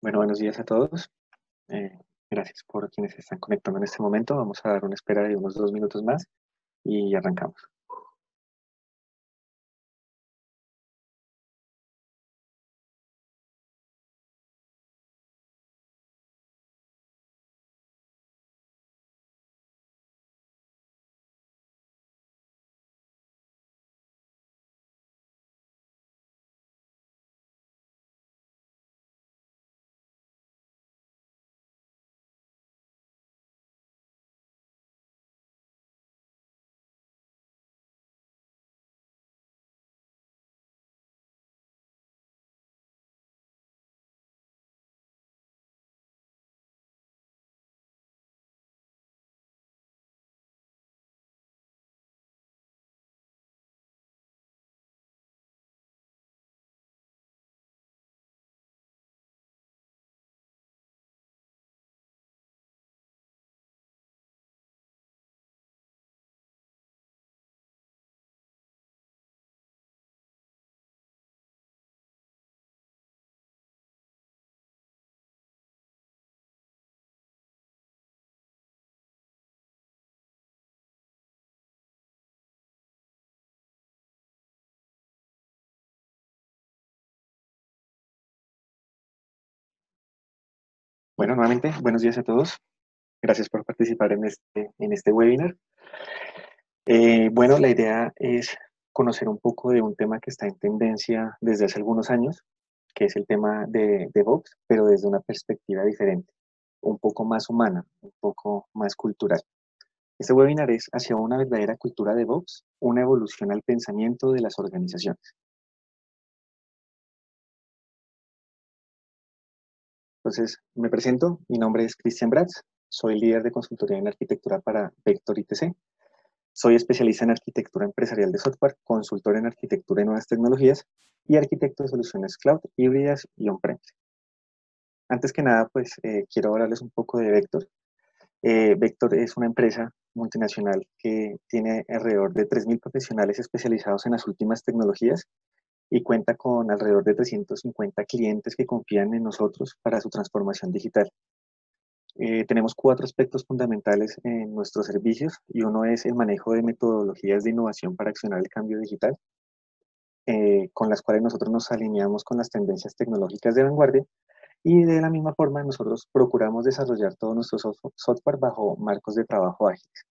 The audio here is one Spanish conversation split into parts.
Bueno, buenos días a todos. Eh, Gracias por quienes se están conectando en este momento. Vamos a dar una espera de unos 2 minutos más y arrancamos. Bueno, nuevamente, buenos días a todos. Gracias por participar en este webinar. Bueno, la idea es conocer un poco de un tema que está en tendencia desde hace algunos años, que es el tema de DevOps, pero desde una perspectiva diferente, un poco más humana, un poco más cultural. Este webinar es hacia una verdadera cultura DevOps, una evolución al pensamiento de las organizaciones. Entonces, me presento, mi nombre es Cristian Bratz, soy líder de consultoría en arquitectura para Vector ITC, soy especialista en arquitectura empresarial de software, consultor en arquitectura y nuevas tecnologías y arquitecto de soluciones cloud, híbridas y on-premise. Antes que nada, pues quiero hablarles un poco de Vector. Vector es una empresa multinacional que tiene alrededor de 3.000 profesionales especializados en las últimas tecnologías y cuenta con alrededor de 350 clientes que confían en nosotros para su transformación digital. Tenemos cuatro aspectos fundamentales en nuestros servicios y uno es el manejo de metodologías de innovación para accionar el cambio digital, con las cuales nosotros nos alineamos con las tendencias tecnológicas de vanguardia y de la misma forma nosotros procuramos desarrollar todo nuestro software bajo marcos de trabajo ágiles.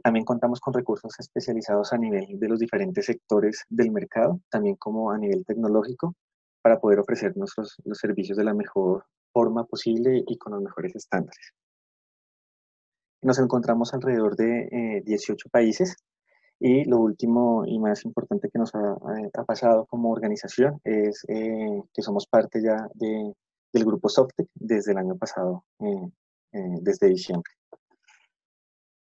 También contamos con recursos especializados a nivel de los diferentes sectores del mercado, también como a nivel tecnológico, para poder ofrecer los servicios de la mejor forma posible y con los mejores estándares. Nos encontramos alrededor de 18 países y lo último y más importante que nos ha pasado como organización es que somos parte ya del grupo Softec desde el año pasado, desde diciembre.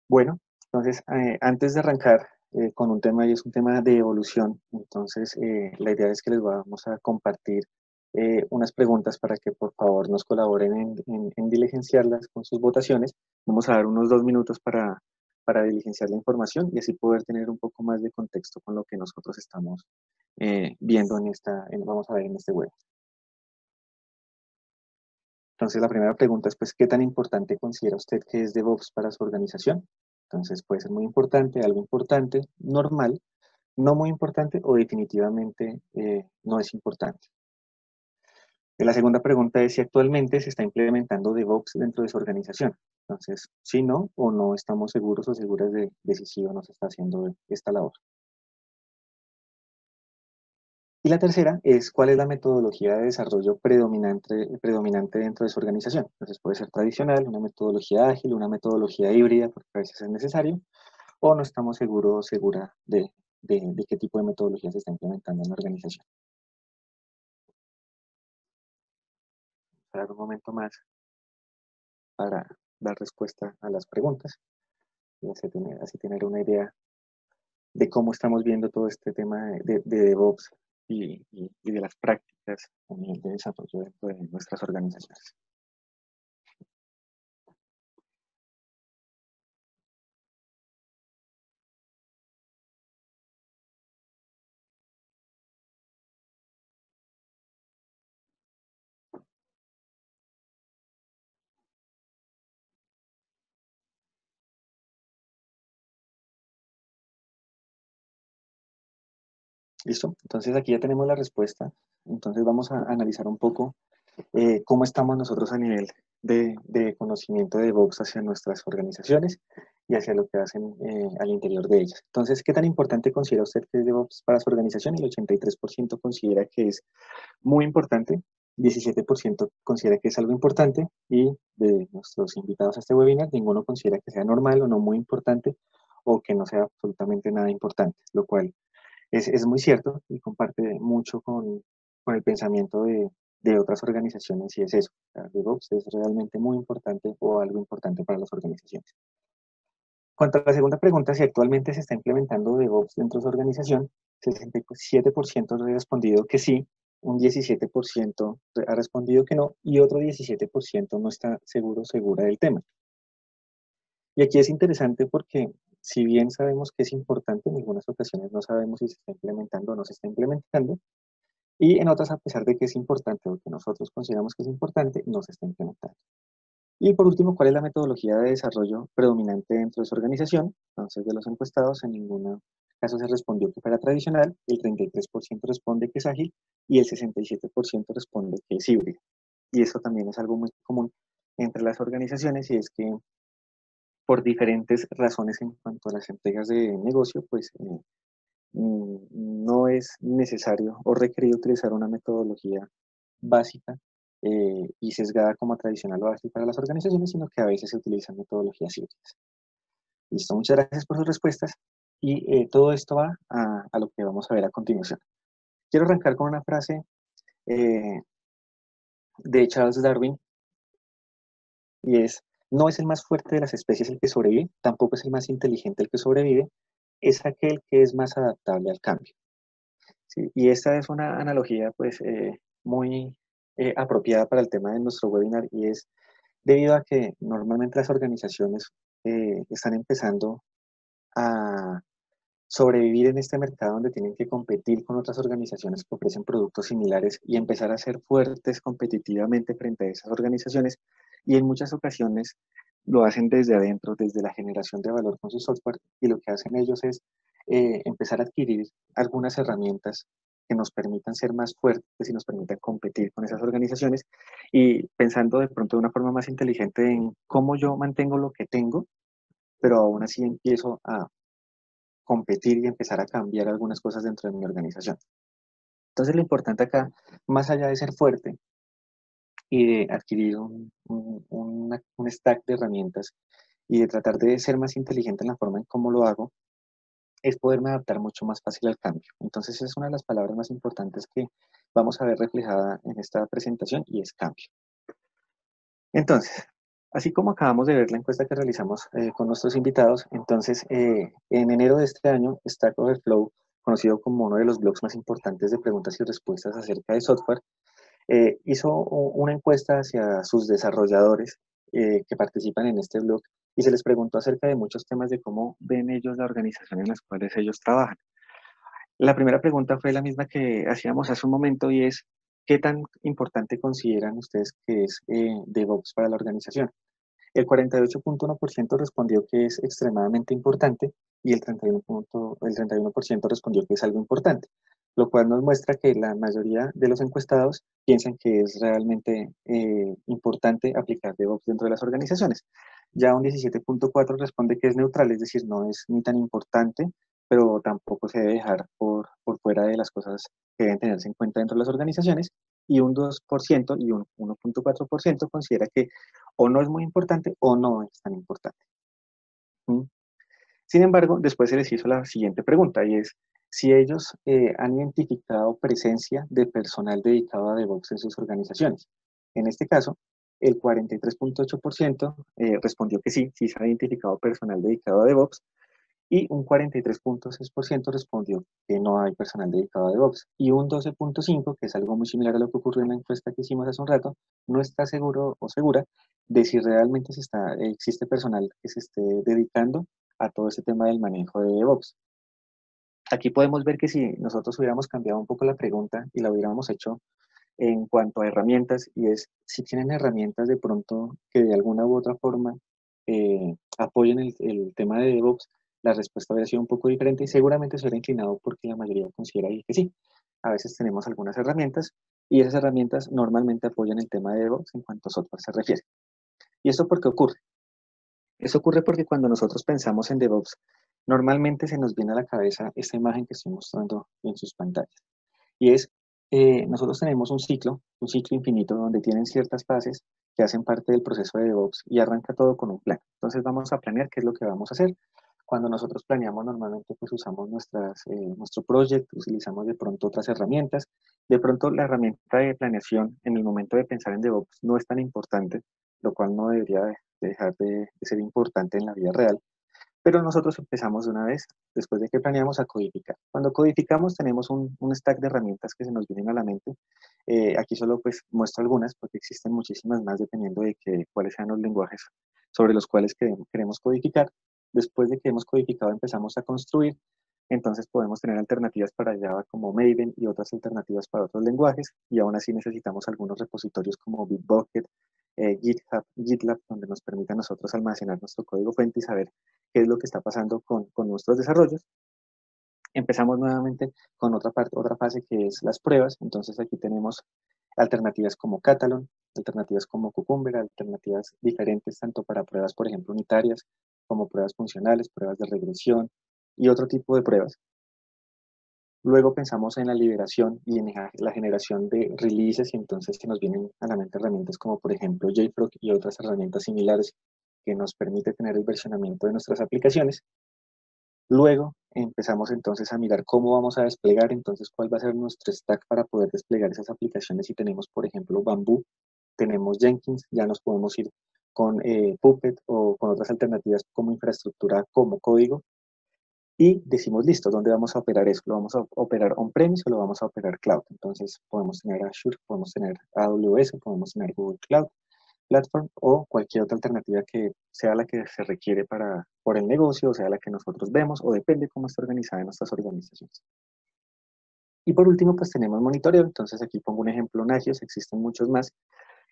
Bueno, entonces antes de arrancar con un tema y es un tema de evolución, entonces la idea es que les vamos a compartir unas preguntas para que por favor nos colaboren en diligenciarlas con sus votaciones. Vamos a dar unos 2 minutos para diligenciar la información y así poder tener un poco más de contexto con lo que nosotros estamos viendo vamos a ver en este web. Entonces, la primera pregunta es, pues, ¿qué tan importante considera usted que es DevOps para su organización? Entonces, puede ser muy importante, algo importante, normal, no muy importante o definitivamente no es importante. La segunda pregunta es si actualmente se está implementando DevOps dentro de su organización. Entonces, si no o no estamos seguros o seguras de si sí o no se está haciendo esta labor. Y la tercera es cuál es la metodología de desarrollo predominante dentro de su organización. Entonces puede ser tradicional, una metodología ágil, una metodología híbrida, porque a veces es necesario, o no estamos seguros o segura de qué tipo de metodología se está implementando en la organización. Voy a dar un momento más para dar respuesta a las preguntas y así tener una idea de cómo estamos viendo todo este tema de DevOps y de las prácticas a nivel de desarrollo dentro de nuestras organizaciones. ¿Listo? Entonces aquí ya tenemos la respuesta. Entonces vamos a analizar un poco cómo estamos nosotros a nivel de conocimiento de DevOps hacia nuestras organizaciones y hacia lo que hacen al interior de ellas. Entonces, ¿qué tan importante considera usted que es DevOps para su organización? El 83% considera que es muy importante, 17% considera que es algo importante y de nuestros invitados a este webinar, ninguno considera que sea normal o no muy importante o que no sea absolutamente nada importante, lo cual es muy cierto y comparte mucho con el pensamiento de otras organizaciones y es eso. O sea, DevOps es realmente muy importante o algo importante para las organizaciones. Cuanto a la segunda pregunta, si actualmente se está implementando DevOps dentro de su organización, 67% ha respondido que sí, un 17% ha respondido que no y otro 17% no está seguro o segura del tema. Y aquí es interesante porque si bien sabemos que es importante, en algunas ocasiones no sabemos si se está implementando o no se está implementando, y en otras, a pesar de que es importante o que nosotros consideramos que es importante, no se está implementando. Y por último, ¿cuál es la metodología de desarrollo predominante dentro de su organización? Entonces, de los encuestados, en ningún caso se respondió que fuera tradicional, el 33% responde que es ágil y el 67% responde que es híbrido. Y eso también es algo muy común entre las organizaciones y es que por diferentes razones en cuanto a las entregas de negocio, pues no es necesario o requerido utilizar una metodología básica y sesgada como tradicional o ágil para las organizaciones, sino que a veces se utilizan metodologías híbridas. Listo, muchas gracias por sus respuestas y todo esto va a lo que vamos a ver a continuación. Quiero arrancar con una frase eh, de Charles Darwin y es, no es el más fuerte de las especies el que sobrevive, tampoco es el más inteligente el que sobrevive, es aquel que es más adaptable al cambio. ¿Sí? Y esta es una analogía pues muy apropiada para el tema de nuestro webinar y es debido a que normalmente las organizaciones están empezando a sobrevivir en este mercado donde tienen que competir con otras organizaciones que ofrecen productos similares y empezar a ser fuertes competitivamente frente a esas organizaciones y en muchas ocasiones lo hacen desde adentro, desde la generación de valor con su software y lo que hacen ellos es empezar a adquirir algunas herramientas que nos permitan ser más fuertes y nos permitan competir con esas organizaciones y pensando de pronto de una forma más inteligente en cómo yo mantengo lo que tengo, pero aún así empiezo a competir y empezar a cambiar algunas cosas dentro de mi organización. Entonces, lo importante acá, más allá de ser fuerte y de adquirir un stack de herramientas y de tratar de ser más inteligente en la forma en cómo lo hago, es poderme adaptar mucho más fácil al cambio. Entonces, es una de las palabras más importantes que vamos a ver reflejada en esta presentación y es cambio. Entonces, así como acabamos de ver la encuesta que realizamos con nuestros invitados, entonces en enero de este año, Stack Overflow, conocido como uno de los blogs más importantes de preguntas y respuestas acerca de software, hizo una encuesta hacia sus desarrolladores que participan en este blog y se les preguntó acerca de muchos temas de cómo ven ellos la organización en las cuales ellos trabajan. La primera pregunta fue la misma que hacíamos hace un momento y es, ¿qué tan importante consideran ustedes que es DevOps para la organización? El 48.1% respondió que es extremadamente importante y el 31% respondió que es algo importante, lo cual nos muestra que la mayoría de los encuestados piensan que es realmente importante aplicar DevOps dentro de las organizaciones. Ya un 17.4% responde que es neutral, es decir, no es ni tan importante, pero tampoco se debe dejar por fuera de las cosas que deben tenerse en cuenta dentro de las organizaciones. Y un 2% y un 1.4% considera que o no es muy importante o no es tan importante. ¿Mm? Sin embargo, después se les hizo la siguiente pregunta y es si ellos han identificado presencia de personal dedicado a DevOps en sus organizaciones. En este caso, el 43.8% respondió que sí, sí se ha identificado personal dedicado a DevOps y un 43.6% respondió que no hay personal dedicado a DevOps. Y un 12.5%, que es algo muy similar a lo que ocurrió en la encuesta que hicimos hace un rato, no está seguro o segura de si realmente existe personal que se esté dedicando a todo ese tema del manejo de DevOps. Aquí podemos ver que si nosotros hubiéramos cambiado un poco la pregunta y la hubiéramos hecho en cuanto a herramientas, y es si tienen herramientas de pronto que de alguna u otra forma apoyen el tema de DevOps, la respuesta habría sido un poco diferente y seguramente se hubiera inclinado porque la mayoría considera ahí que sí. A veces tenemos algunas herramientas y esas herramientas normalmente apoyan el tema de DevOps en cuanto a software se refiere. ¿Y esto por qué ocurre? Eso ocurre porque cuando nosotros pensamos en DevOps, normalmente se nos viene a la cabeza esta imagen que estoy mostrando en sus pantallas. Y es, nosotros tenemos un ciclo infinito donde tienen ciertas fases que hacen parte del proceso de DevOps y arranca todo con un plan. Entonces vamos a planear qué es lo que vamos a hacer. Cuando nosotros planeamos, normalmente pues usamos nuestro project, utilizamos de pronto otras herramientas. De pronto la herramienta de planeación en el momento de pensar en DevOps no es tan importante, lo cual no debería dejar de ser importante en la vida real. Pero nosotros empezamos de una vez, después de que planeamos, a codificar. Cuando codificamos tenemos un stack de herramientas que se nos vienen a la mente. Aquí solo pues muestro algunas porque existen muchísimas más dependiendo de cuáles sean los lenguajes sobre los cuales queremos codificar. Después de que hemos codificado empezamos a construir, entonces podemos tener alternativas para Java como Maven y otras alternativas para otros lenguajes y aún así necesitamos algunos repositorios como Bitbucket, GitHub, GitLab, donde nos permite a nosotros almacenar nuestro código fuente y saber qué es lo que está pasando con nuestros desarrollos. Empezamos nuevamente con otra fase que es las pruebas. Entonces aquí tenemos alternativas como Catalon, alternativas como Cucumber, alternativas diferentes tanto para pruebas, por ejemplo, unitarias, como pruebas funcionales, pruebas de regresión y otro tipo de pruebas. Luego pensamos en la liberación y en la generación de releases y entonces se nos vienen a la mente herramientas como por ejemplo JFrog y otras herramientas similares que nos permite tener el versionamiento de nuestras aplicaciones. Luego empezamos entonces a mirar cómo vamos a desplegar, entonces cuál va a ser nuestro stack para poder desplegar esas aplicaciones. Si tenemos, por ejemplo, Bamboo, tenemos Jenkins, ya nos podemos ir con Puppet o con otras alternativas como infraestructura, como código. Y decimos, listo, ¿dónde vamos a operar eso? ¿Lo vamos a operar on-premise o lo vamos a operar cloud? Entonces podemos tener Azure, podemos tener AWS, podemos tener Google Cloud Platform o cualquier otra alternativa que sea la que se requiere por el negocio, o sea la que nosotros vemos, o depende cómo está organizada en nuestras organizaciones. Y por último, pues tenemos monitoreo. Entonces aquí pongo un ejemplo, Nagios, existen muchos más.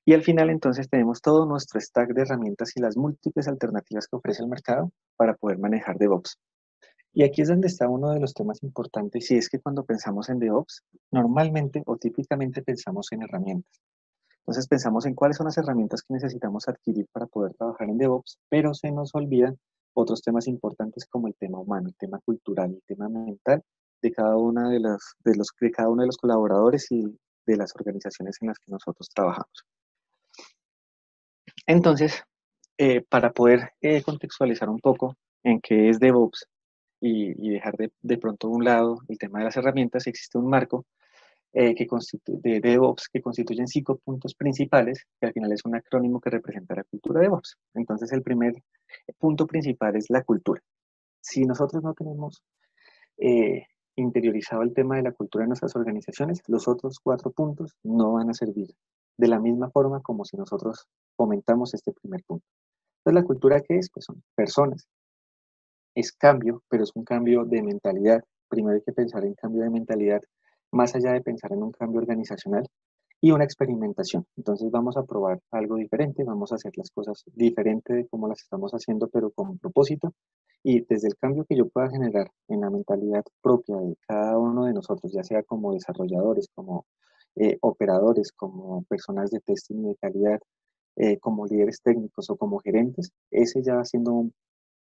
Y al final entonces tenemos todo nuestro stack de herramientas y las múltiples alternativas que ofrece el mercado para poder manejar DevOps. Y aquí es donde está uno de los temas importantes, y es que cuando pensamos en DevOps, normalmente o típicamente pensamos en herramientas. Entonces pensamos en cuáles son las herramientas que necesitamos adquirir para poder trabajar en DevOps, pero se nos olvidan otros temas importantes como el tema humano, el tema cultural, el tema mental de cada uno de los colaboradores y de las organizaciones en las que nosotros trabajamos. Entonces, para poder contextualizar un poco en qué es DevOps y dejar de pronto a un lado el tema de las herramientas, existe un marco de DevOps que constituyen 5 puntos principales, que al final es un acrónimo que representa la cultura de DevOps. Entonces, el primer punto principal es la cultura. Si nosotros no tenemos eh, interiorizado el tema de la cultura en nuestras organizaciones, los otros 4 puntos no van a servir de la misma forma como si nosotros fomentamos este primer punto. Entonces, ¿la cultura qué es? Pues son personas. Es cambio, pero es un cambio de mentalidad. Primero hay que pensar en cambio de mentalidad, más allá de pensar en un cambio organizacional y una experimentación. Entonces vamos a probar algo diferente, vamos a hacer las cosas diferente de cómo las estamos haciendo, pero con propósito. Y desde el cambio que yo pueda generar en la mentalidad propia de cada uno de nosotros, ya sea como desarrolladores, como operadores, como personas de testing de calidad, como líderes técnicos o como gerentes, ese ya va siendo un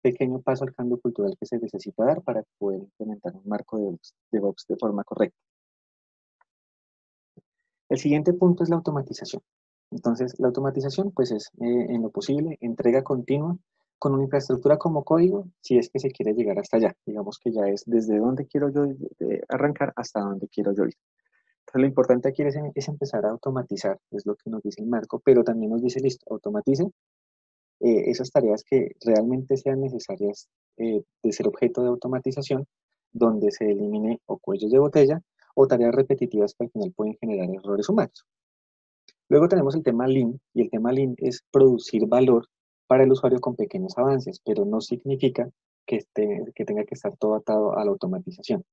pequeño paso al cambio cultural que se necesita dar para poder implementar un marco de DevOps de forma correcta. El siguiente punto es la automatización. Entonces, la automatización, pues es en lo posible entrega continua con una infraestructura como código, si es que se quiere llegar hasta allá. Digamos que ya es desde dónde quiero yo arrancar hasta dónde quiero yo ir. Entonces, lo importante aquí es empezar a automatizar, es lo que nos dice el marco, pero también nos dice, listo, automatice esas tareas que realmente sean necesarias de ser objeto de automatización, donde se elimine o cuellos de botella o tareas repetitivas que al final pueden generar errores humanos. Luego tenemos el tema Lean, y el tema Lean es producir valor para el usuario con pequeños avances, pero no significa que tenga que estar todo atado a la automatización.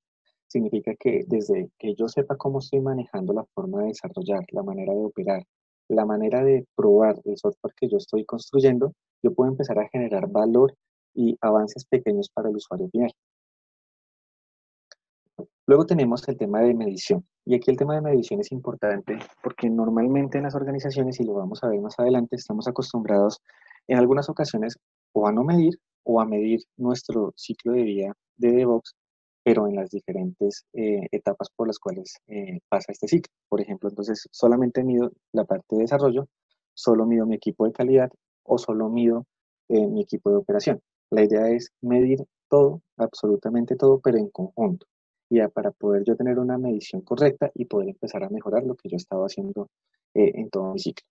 Significa que desde que yo sepa cómo estoy manejando la forma de desarrollar, la manera de operar, la manera de probar el software que yo estoy construyendo, yo puedo empezar a generar valor y avances pequeños para el usuario final. Luego tenemos el tema de medición. Y aquí el tema de medición es importante porque normalmente en las organizaciones, y lo vamos a ver más adelante, estamos acostumbrados en algunas ocasiones o a no medir o a medir nuestro ciclo de vida de DevOps, pero en las diferentes etapas por las cuales pasa este ciclo. Por ejemplo, entonces solamente mido la parte de desarrollo, solo mido mi equipo de calidad o solo mido mi equipo de operación. La idea es medir todo, absolutamente todo, pero en conjunto ya para poder yo tener una medición correcta y poder empezar a mejorar lo que yo estaba haciendo en todo mi ciclo.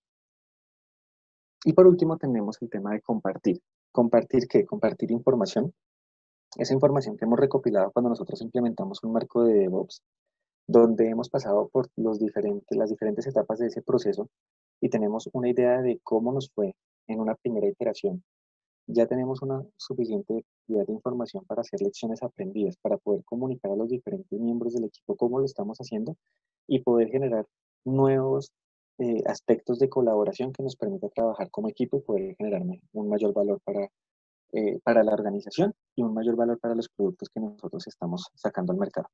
Y por último tenemos el tema de compartir. ¿Compartir qué? Compartir información. Esa información que hemos recopilado cuando nosotros implementamos un marco de DevOps, donde hemos pasado por las diferentes etapas de ese proceso y tenemos una idea de cómo nos fue en una primera iteración. Ya tenemos una suficiente cantidad de información para hacer lecciones aprendidas, para poder comunicar a los diferentes miembros del equipo cómo lo estamos haciendo y poder generar nuevos aspectos de colaboración que nos permita trabajar como equipo y poder generar un mayor valor para la organización y un mayor valor para los productos que nosotros estamos sacando al mercado.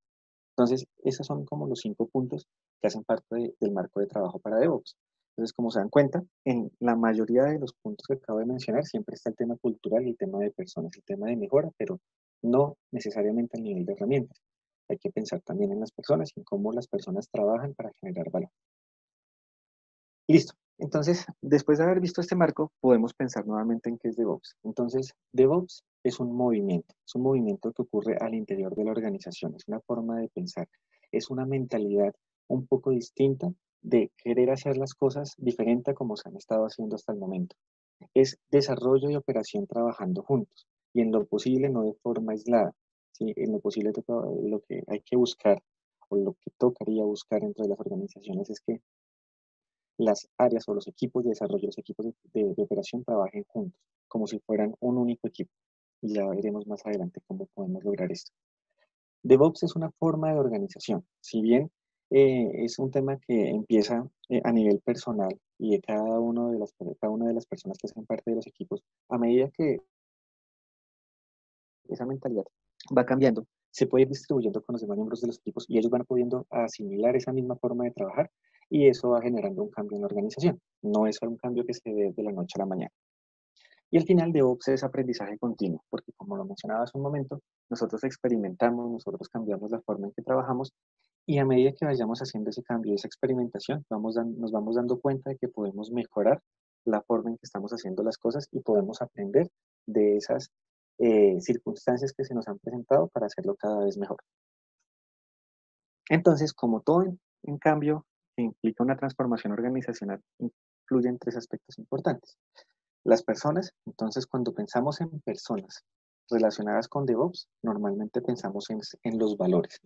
Entonces, esos son como los 5 puntos que hacen parte del marco de trabajo para DevOps. Entonces, como se dan cuenta, en la mayoría de los puntos que acabo de mencionar siempre está el tema cultural y el tema de personas, el tema de mejora, pero no necesariamente al nivel de herramientas. Hay que pensar también en las personas y en cómo las personas trabajan para generar valor. Listo. Entonces, después de haber visto este marco, podemos pensar nuevamente en qué es DevOps. Entonces, DevOps es un movimiento que ocurre al interior de la organización, es una forma de pensar, es una mentalidad un poco distinta de querer hacer las cosas diferente a como se han estado haciendo hasta el momento. Es desarrollo y operación trabajando juntos y en lo posible no de forma aislada. ¿Sí? En lo posible lo que hay que buscar o lo que tocaría buscar dentro de las organizaciones es que las áreas o los equipos de desarrollo, los equipos de operación trabajen juntos, como si fueran un único equipo. Y ya veremos más adelante cómo podemos lograr esto. DevOps es una forma de organización. Si bien es un tema que empieza a nivel personal y de cada una de las personas que hacen parte de los equipos, a medida que esa mentalidad va cambiando, se puede ir distribuyendo con los demás miembros de los equipos y ellos van pudiendo asimilar esa misma forma de trabajar y eso va generando un cambio en la organización. No es un cambio que se dé de la noche a la mañana. Y el final de Ops es aprendizaje continuo, porque como lo mencionaba hace un momento, nosotros experimentamos, nosotros cambiamos la forma en que trabajamos y a medida que vayamos haciendo ese cambio, esa experimentación, nos vamos dando cuenta de que podemos mejorar la forma en que estamos haciendo las cosas y podemos aprender de esas circunstancias que se nos han presentado para hacerlo cada vez mejor. Entonces, como todo en cambio que implica una transformación organizacional, incluyen 3 aspectos importantes. Las personas, entonces cuando pensamos en personas relacionadas con DevOps, normalmente pensamos en los valores.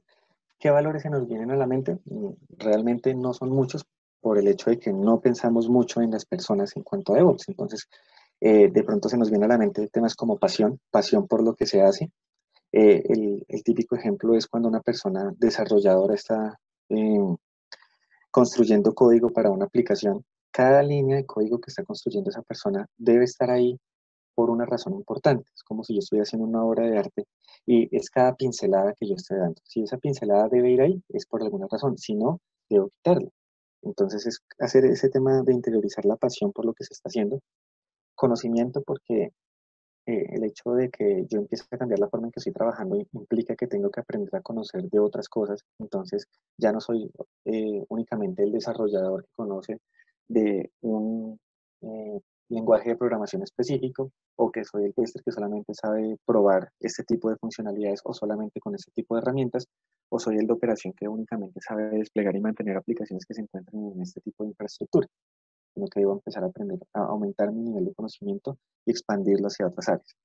¿Qué valores se nos vienen a la mente? Realmente no son muchos por el hecho de que no pensamos mucho en las personas en cuanto a DevOps. Entonces, de pronto se nos viene a la mente temas como pasión, pasión por lo que se hace. El típico ejemplo es cuando una persona desarrolladora está eh, construyendo código para una aplicación. Cada línea de código que está construyendo esa persona debe estar ahí por una razón importante. Es como si yo estuviera haciendo una obra de arte y es cada pincelada que yo estoy dando. Si esa pincelada debe ir ahí, es por alguna razón. Si no, debo quitarla. Entonces es hacer ese tema de interiorizar la pasión por lo que se está haciendo. Conocimiento porque el hecho de que yo empiece a cambiar la forma en que estoy trabajando implica que tengo que aprender a conocer de otras cosas. Entonces ya no soy únicamente el desarrollador que conoce de un lenguaje de programación específico o que soy el tester que solamente sabe probar este tipo de funcionalidades o solamente con este tipo de herramientas o soy el de operación que únicamente sabe desplegar y mantener aplicaciones que se encuentran en este tipo de infraestructura, sino que debo empezar a aprender a aumentar mi nivel de conocimiento y expandirlo hacia otras áreas.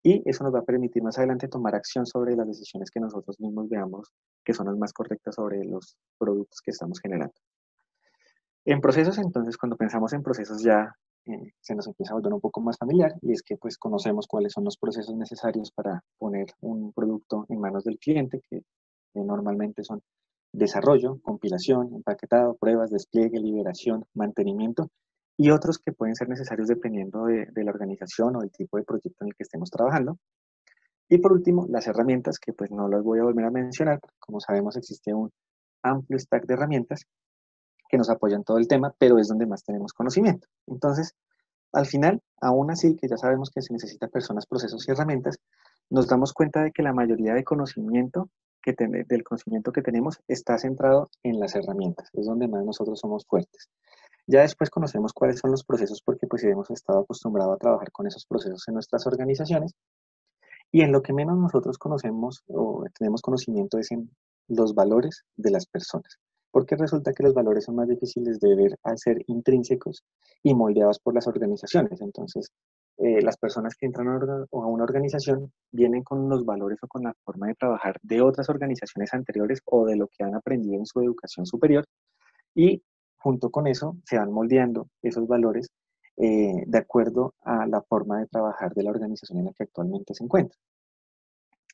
Y eso nos va a permitir más adelante tomar acción sobre las decisiones que nosotros mismos veamos que son las más correctas sobre los productos que estamos generando. En procesos, entonces, cuando pensamos en procesos ya se nos empieza a volver un poco más familiar y es que pues conocemos cuáles son los procesos necesarios para poner un producto en manos del cliente, que normalmente son desarrollo, compilación, empaquetado, pruebas, despliegue, liberación, mantenimiento y otros que pueden ser necesarios dependiendo de la organización o del tipo de proyecto en el que estemos trabajando. Y por último, las herramientas, que pues no las voy a volver a mencionar, porque como sabemos existe un amplio stack de herramientas que nos apoyan todo el tema, pero es donde más tenemos conocimiento. Entonces, al final, aún así que ya sabemos que se necesita personas, procesos y herramientas, nos damos cuenta de que la mayoría de conocimiento del conocimiento que tenemos está centrado en las herramientas, es donde más nosotros somos fuertes. Ya después conocemos cuáles son los procesos porque pues hemos estado acostumbrados a trabajar con esos procesos en nuestras organizaciones, y en lo que menos nosotros conocemos o tenemos conocimiento es en los valores de las personas, porque resulta que los valores son más difíciles de ver al ser intrínsecos y moldeados por las organizaciones. Entonces, las personas que entran a una organización vienen con los valores o con la forma de trabajar de otras organizaciones anteriores o de lo que han aprendido en su educación superior, y junto con eso se van moldeando esos valores de acuerdo a la forma de trabajar de la organización en la que actualmente se encuentra.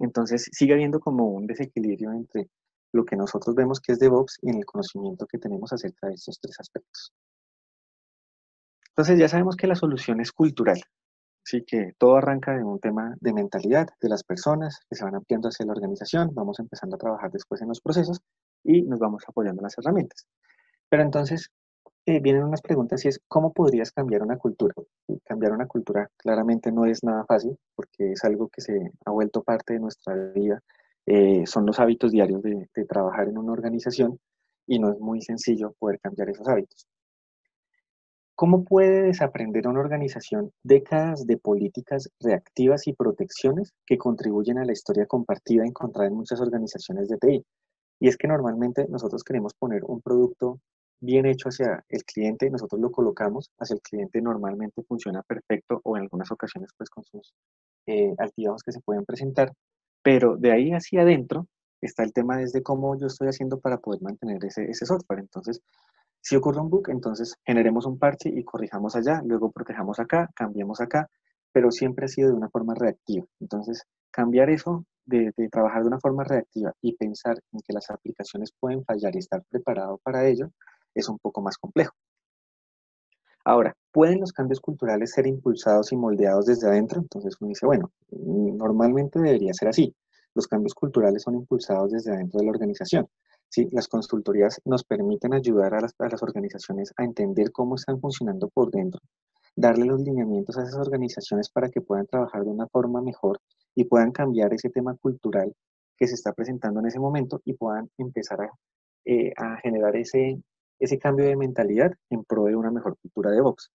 Entonces sigue habiendo como un desequilibrio entre lo que nosotros vemos que es DevOps y en el conocimiento que tenemos acerca de estos tres aspectos. Entonces ya sabemos que la solución es cultural, así que todo arranca de un tema de mentalidad de las personas que se van ampliando hacia la organización, vamos empezando a trabajar después en los procesos y nos vamos apoyando en las herramientas. Pero entonces vienen unas preguntas y es, ¿cómo podrías cambiar una cultura? Y cambiar una cultura claramente no es nada fácil porque es algo que se ha vuelto parte de nuestra vida. Son los hábitos diarios de trabajar en una organización y no es muy sencillo poder cambiar esos hábitos. ¿Cómo puede desaprender una organización décadas de políticas reactivas y protecciones que contribuyen a la historia compartida encontrada en muchas organizaciones de TI? Y es que normalmente nosotros queremos poner un producto bien hecho hacia el cliente, nosotros lo colocamos hacia el cliente, normalmente funciona perfecto o en algunas ocasiones pues con sus altibajos que se pueden presentar, pero de ahí hacia adentro está el tema desde cómo yo estoy haciendo para poder mantener ese software. Entonces, si ocurre un bug, entonces generemos un parche y corrijamos allá, luego protejamos acá, cambiemos acá, pero siempre ha sido de una forma reactiva. Entonces, cambiar eso de trabajar de una forma reactiva y pensar en que las aplicaciones pueden fallar y estar preparado para ello es un poco más complejo. Ahora, ¿pueden los cambios culturales ser impulsados y moldeados desde adentro? Entonces uno dice, bueno, normalmente debería ser así. Los cambios culturales son impulsados desde adentro de la organización. Sí, las consultorías nos permiten ayudar a las organizaciones a entender cómo están funcionando por dentro, darle los lineamientos a esas organizaciones para que puedan trabajar de una forma mejor y puedan cambiar ese tema cultural que se está presentando en ese momento y puedan empezar a generar ese cambio de mentalidad en pro de una mejor cultura de Vox.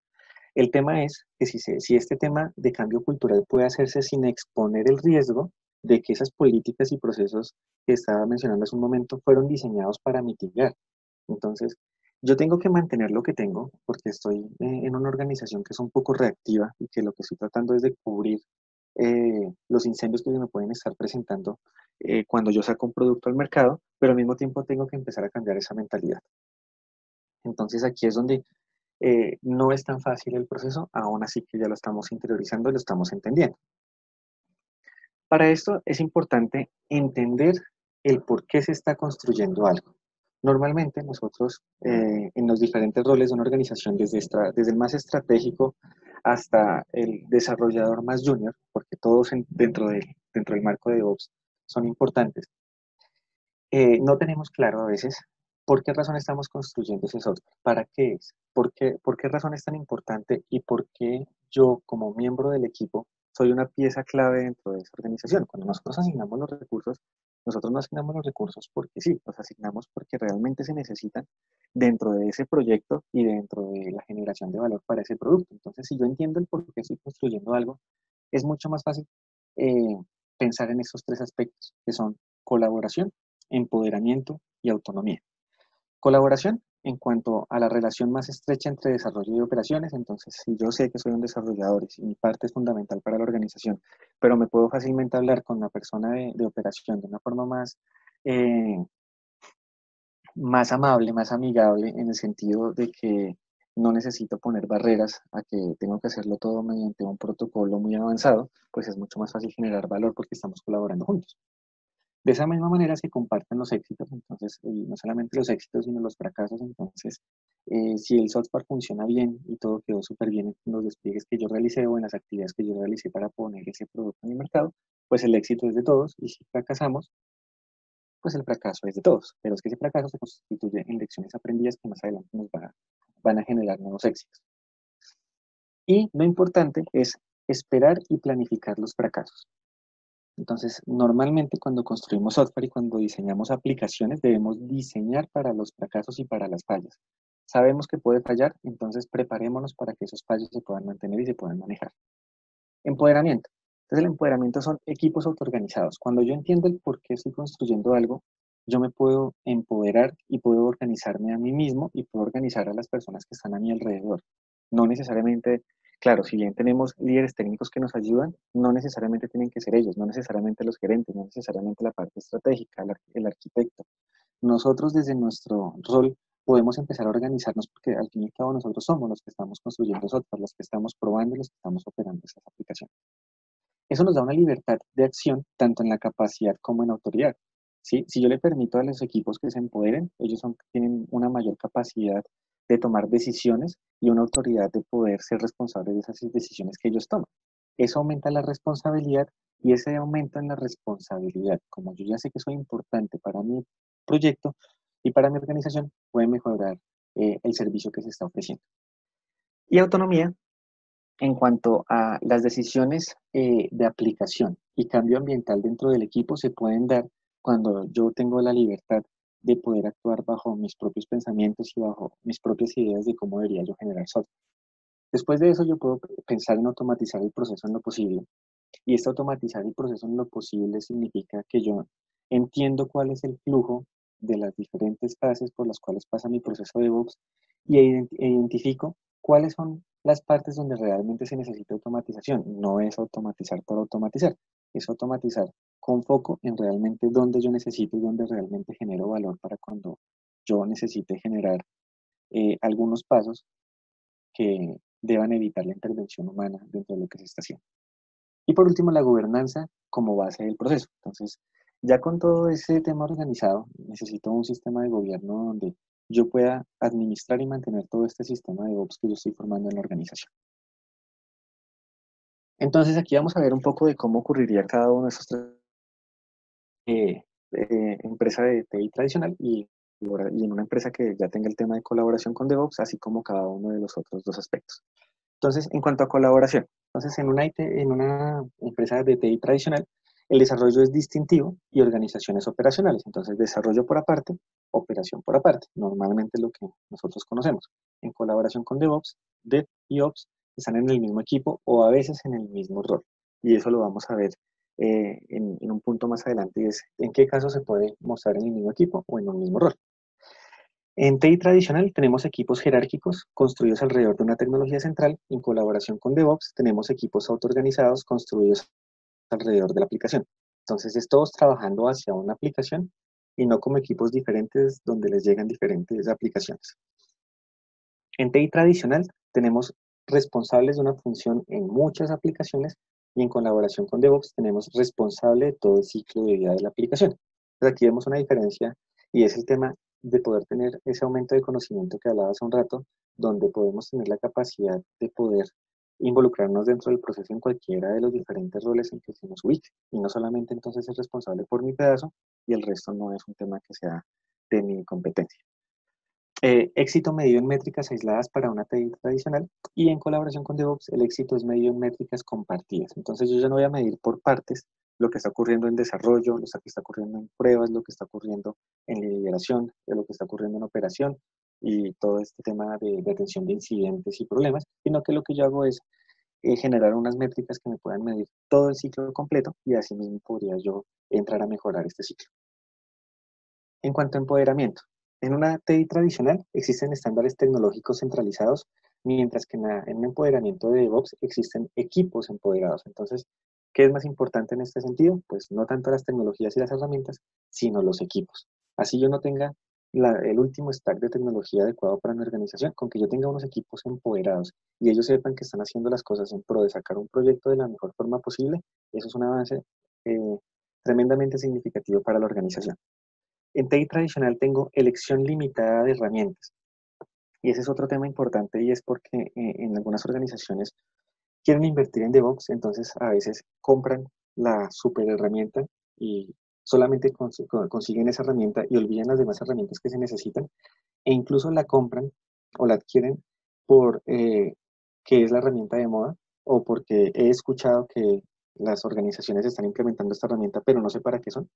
El tema es que si este tema de cambio cultural puede hacerse sin exponer el riesgo de que esas políticas y procesos que estaba mencionando hace un momento fueron diseñados para mitigar. Entonces, yo tengo que mantener lo que tengo porque estoy en una organización que es un poco reactiva y que lo que estoy tratando es de cubrir los incendios que se me pueden estar presentando cuando yo saco un producto al mercado, pero al mismo tiempo tengo que empezar a cambiar esa mentalidad. Entonces aquí es donde no es tan fácil el proceso, aún así que ya lo estamos interiorizando y lo estamos entendiendo. Para esto es importante entender el por qué se está construyendo algo. Normalmente nosotros en los diferentes roles de una organización, desde el más estratégico hasta el desarrollador más junior, porque todos dentro del marco de DevOps son importantes, no tenemos claro a veces por qué razón estamos construyendo ese software, para qué es, por qué razón es tan importante y por qué yo como miembro del equipo soy una pieza clave dentro de esa organización. Cuando nosotros asignamos los recursos, nosotros no asignamos los recursos porque sí, los asignamos porque realmente se necesitan dentro de ese proyecto y dentro de la generación de valor para ese producto. Entonces, si yo entiendo el por qué estoy construyendo algo, es mucho más fácil eh, pensar en estos tres aspectos, que son colaboración, empoderamiento y autonomía. Colaboración en cuanto a la relación más estrecha entre desarrollo y operaciones. Entonces, si yo sé que soy un desarrollador y si mi parte es fundamental para la organización, pero me puedo fácilmente hablar con la persona de operación de una forma eh, más amable, más amigable, en el sentido de que no necesito poner barreras a que tengo que hacerlo todo mediante un protocolo muy avanzado, pues es mucho más fácil generar valor porque estamos colaborando juntos. De esa misma manera se comparten los éxitos, entonces, y no solamente los éxitos, sino los fracasos, entonces, Si el software funciona bien y todo quedó súper bien en los despliegues que yo realicé o en las actividades que yo realicé para poner ese producto en el mercado, pues el éxito es de todos y si fracasamos, pues el fracaso es de todos. Pero es que ese fracaso se constituye en lecciones aprendidas que más adelante van a generar nuevos éxitos. Y lo importante es esperar y planificar los fracasos. Entonces, normalmente cuando construimos software y cuando diseñamos aplicaciones, debemos diseñar para los fracasos y para las fallas. Sabemos que puede fallar, entonces preparémonos para que esos fallos se puedan mantener y se puedan manejar. Empoderamiento. Entonces, el empoderamiento son equipos autoorganizados. Cuando yo entiendo el por qué estoy construyendo algo, yo me puedo empoderar y puedo organizarme a mí mismo y puedo organizar a las personas que están a mi alrededor. No necesariamente, claro, si bien tenemos líderes técnicos que nos ayudan, no necesariamente tienen que ser ellos, no necesariamente los gerentes, no necesariamente la parte estratégica, el arquitecto. Nosotros desde nuestro rol podemos empezar a organizarnos porque al fin y al cabo nosotros somos los que estamos construyendo software, los que estamos probando, los que estamos operando esas aplicaciones. Eso nos da una libertad de acción tanto en la capacidad como en autoridad. ¿Sí? Si yo le permito a los equipos que se empoderen, tienen una mayor capacidad de tomar decisiones y una autoridad de poder ser responsables de esas decisiones que ellos toman. Eso aumenta la responsabilidad y ese aumento en la responsabilidad, como yo ya sé que soy importante para mi proyecto y para mi organización, puede mejorar el servicio que se está ofreciendo. Y autonomía en cuanto a las decisiones de aplicación y cambio ambiental dentro del equipo se pueden dar cuando yo tengo la libertad de poder actuar bajo mis propios pensamientos y bajo mis propias ideas de cómo debería yo generar software. Después de eso yo puedo pensar en automatizar el proceso en lo posible. Y este automatizar el proceso en lo posible significa que yo entiendo cuál es el flujo de las diferentes fases por las cuales pasa mi proceso de DevOps y identifico cuáles son las partes donde realmente se necesita automatización. No es automatizar por automatizar, es automatizar con foco en realmente dónde yo necesito y dónde realmente genero valor para cuando yo necesite generar algunos pasos que deban evitar la intervención humana dentro de lo que se está haciendo. Y por último, la gobernanza como base del proceso. Entonces, ya con todo ese tema organizado, necesito un sistema de gobierno donde yo pueda administrar y mantener todo este sistema de DevOps que yo estoy formando en la organización. Entonces, aquí vamos a ver un poco de cómo ocurriría cada uno de esos tres empresa de TI tradicional y en una empresa que ya tenga el tema de colaboración con DevOps, así como cada uno de los otros dos aspectos. Entonces, en cuanto a colaboración, entonces en una empresa de TI tradicional, el desarrollo es distintivo y organizaciones operacionales. Entonces, desarrollo por aparte, operación por aparte. Normalmente es lo que nosotros conocemos. En colaboración con DevOps, Dev y Ops están en el mismo equipo o a veces en el mismo rol. Y eso lo vamos a ver en un punto más adelante y es en qué caso se puede mostrar en el mismo equipo o en un mismo rol. En TI tradicional tenemos equipos jerárquicos construidos alrededor de una tecnología central. En colaboración con DevOps tenemos equipos autoorganizados construidos alrededor de la aplicación. Entonces es todos trabajando hacia una aplicación y no como equipos diferentes donde les llegan diferentes aplicaciones. En TI tradicional tenemos responsables de una función en muchas aplicaciones y en colaboración con DevOps tenemos responsable de todo el ciclo de vida de la aplicación. Entonces aquí vemos una diferencia y es el tema de poder tener ese aumento de conocimiento que hablaba hace un rato, donde podemos tener la capacidad de poder involucrarnos dentro del proceso en cualquiera de los diferentes roles en que se nos ubique. Y no solamente entonces es responsable por mi pedazo y el resto no es un tema que sea de mi competencia. Éxito medido en métricas aisladas para una TI tradicional y en colaboración con DevOps el éxito es medido en métricas compartidas. Entonces yo ya no voy a medir por partes lo que está ocurriendo en desarrollo, lo que está ocurriendo en pruebas, lo que está ocurriendo en liberación, lo que está ocurriendo en operación y todo este tema de atención de incidentes y problemas, sino que lo que yo hago es generar unas métricas que me puedan medir todo el ciclo completo y así mismo podría yo entrar a mejorar este ciclo. En cuanto a empoderamiento, en una TI tradicional existen estándares tecnológicos centralizados, mientras que en un empoderamiento de DevOps existen equipos empoderados. Entonces, ¿qué es más importante en este sentido? Pues no tanto las tecnologías y las herramientas, sino los equipos. Así yo no tenga el último stack de tecnología adecuado para mi organización, con que yo tenga unos equipos empoderados y ellos sepan que están haciendo las cosas en pro de sacar un proyecto de la mejor forma posible, eso es un avance tremendamente significativo para la organización. En TI tradicional tengo elección limitada de herramientas. Y ese es otro tema importante y es porque en algunas organizaciones quieren invertir en DevOps, entonces a veces compran la super herramienta y solamente consiguen esa herramienta y olvidan las demás herramientas que se necesitan e incluso la compran o la adquieren por que es la herramienta de moda o porque he escuchado que las organizaciones están implementando esta herramienta, pero no sé para qué son.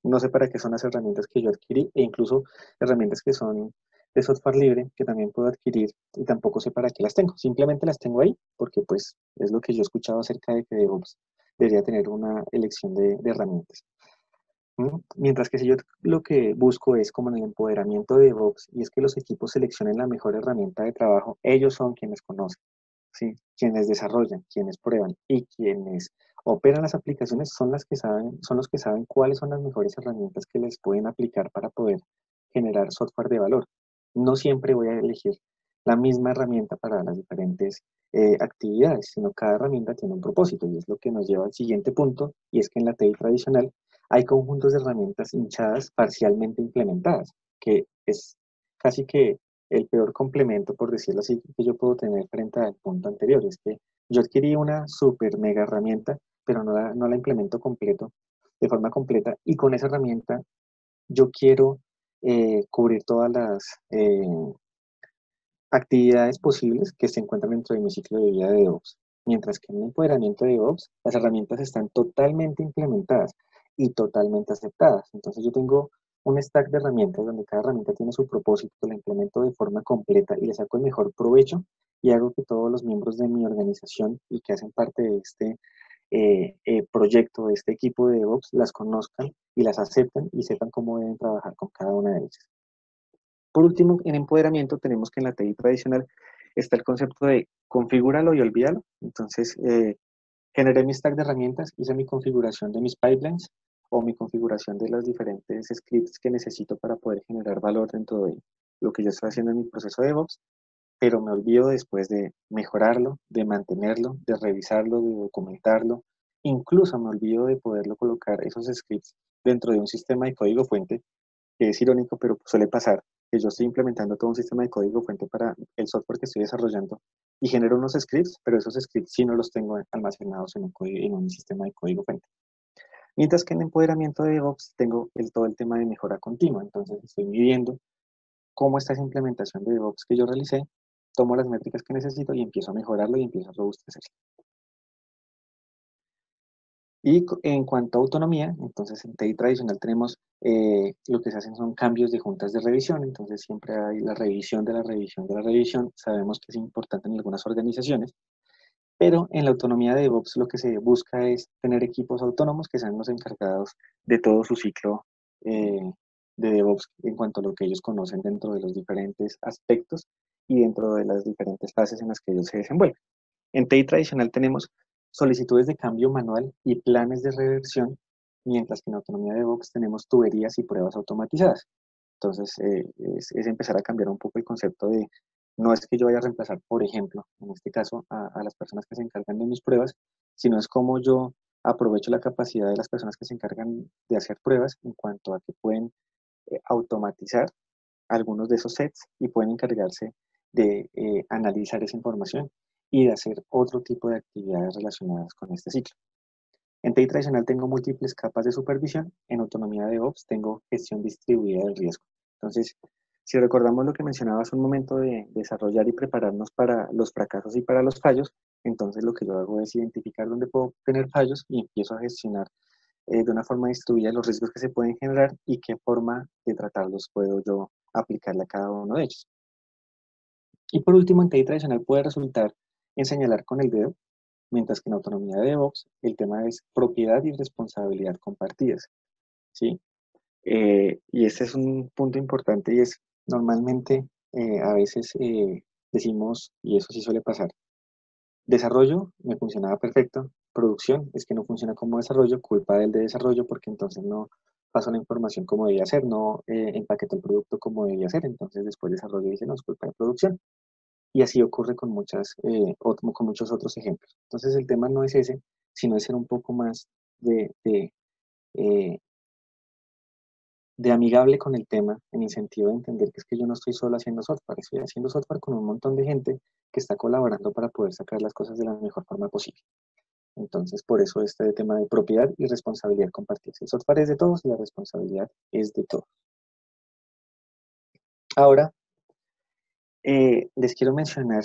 No sé para qué son las herramientas que yo adquirí e incluso herramientas que son de software libre que también puedo adquirir y tampoco sé para qué las tengo. Simplemente las tengo ahí porque pues es lo que yo he escuchado acerca de que DevOps debería tener una elección de herramientas. Mientras que si yo lo que busco es como en el empoderamiento de DevOps y es que los equipos seleccionen la mejor herramienta de trabajo, ellos son quienes conocen, ¿sí? Quienes desarrollan, quienes prueban y quienes operan las aplicaciones son las que saben, son los que saben cuáles son las mejores herramientas que les pueden aplicar para poder generar software de valor. No siempre voy a elegir la misma herramienta para las diferentes actividades, sino cada herramienta tiene un propósito y es lo que nos lleva al siguiente punto y es que en la TI tradicional hay conjuntos de herramientas hinchadas parcialmente implementadas, que es casi que el peor complemento, por decirlo así, que yo puedo tener frente al punto anterior. Es que yo adquirí una super mega herramienta, pero no la implemento completo, de forma completa, y con esa herramienta yo quiero cubrir todas las actividades posibles que se encuentran dentro de mi ciclo de vida de DevOps. Mientras que en el empoderamiento de DevOps, las herramientas están totalmente implementadas y totalmente aceptadas. Entonces yo tengo un stack de herramientas donde cada herramienta tiene su propósito, la implemento de forma completa y le saco el mejor provecho y hago que todos los miembros de mi organización y que hacen parte de este proyecto, de este equipo de DevOps, las conozcan y las acepten y sepan cómo deben trabajar con cada una de ellas. Por último, en empoderamiento tenemos que en la TI tradicional está el concepto de configúralo y olvídalo. Entonces, generé mi stack de herramientas, hice mi configuración de mis pipelines o mi configuración de los diferentes scripts que necesito para poder generar valor dentro de lo que yo estoy haciendo en mi proceso de DevOps, pero me olvido después de mejorarlo, de mantenerlo, de revisarlo, de documentarlo. Incluso me olvido de poderlo colocar esos scripts dentro de un sistema de código fuente que es irónico, pero suele pasar, que yo estoy implementando todo un sistema de código fuente para el software que estoy desarrollando y genero unos scripts, pero esos scripts sí no los tengo almacenados en un sistema de código fuente. Mientras que en empoderamiento de DevOps tengo todo el tema de mejora continua, entonces estoy midiendo cómo está esa implementación de DevOps que yo realicé, tomo las métricas que necesito y empiezo a mejorarlo y empiezo a robustecerlo. Y en cuanto a autonomía, entonces en TI tradicional tenemos lo que se hacen son cambios de juntas de revisión, entonces siempre hay la revisión de la revisión de la revisión, sabemos que es importante en algunas organizaciones, pero en la autonomía de DevOps lo que se busca es tener equipos autónomos que sean los encargados de todo su ciclo eh, de DevOps en cuanto a lo que ellos conocen dentro de los diferentes aspectos y dentro de las diferentes fases en las que ellos se desenvuelven. En TI tradicional tenemos solicitudes de cambio manual y planes de reversión, mientras que en autonomía de DevOps tenemos tuberías y pruebas automatizadas. Entonces, es empezar a cambiar un poco el concepto de, no es que yo vaya a reemplazar, por ejemplo, en este caso, a las personas que se encargan de mis pruebas, sino es como yo aprovecho la capacidad de las personas que se encargan de hacer pruebas en cuanto a que pueden automatizar algunos de esos sets y pueden encargarse de analizar esa información y de hacer otro tipo de actividades relacionadas con este ciclo. En TI tradicional tengo múltiples capas de supervisión, en autonomía de DevOps tengo gestión distribuida del riesgo. Entonces, si recordamos lo que mencionaba hace un momento de desarrollar y prepararnos para los fracasos y para los fallos, entonces lo que yo hago es identificar dónde puedo tener fallos y empiezo a gestionar de una forma distribuida los riesgos que se pueden generar y qué forma de tratarlos puedo yo aplicarle a cada uno de ellos. Y por último, en TI tradicional puede resultar en señalar con el dedo, mientras que en autonomía de DevOps el tema es propiedad y responsabilidad compartidas, ¿sí? Y este es un punto importante y es normalmente a veces decimos, y eso sí suele pasar, desarrollo me funcionaba perfecto, producción es que no funciona como desarrollo, culpa del de desarrollo porque entonces no pasó la información como debía ser, no empaquetó el producto como debía ser, entonces después desarrollo dice no, es culpa de producción. Y así ocurre con, con muchos otros ejemplos. Entonces el tema no es ese, sino es ser un poco más de, de, eh, de amigable con el tema, en el sentido de entender que es que yo no estoy solo haciendo software, estoy haciendo software con un montón de gente que está colaborando para poder sacar las cosas de la mejor forma posible. Entonces, por eso este tema de propiedad y responsabilidad compartida. El software es de todos y la responsabilidad es de todos. Ahora, les quiero mencionar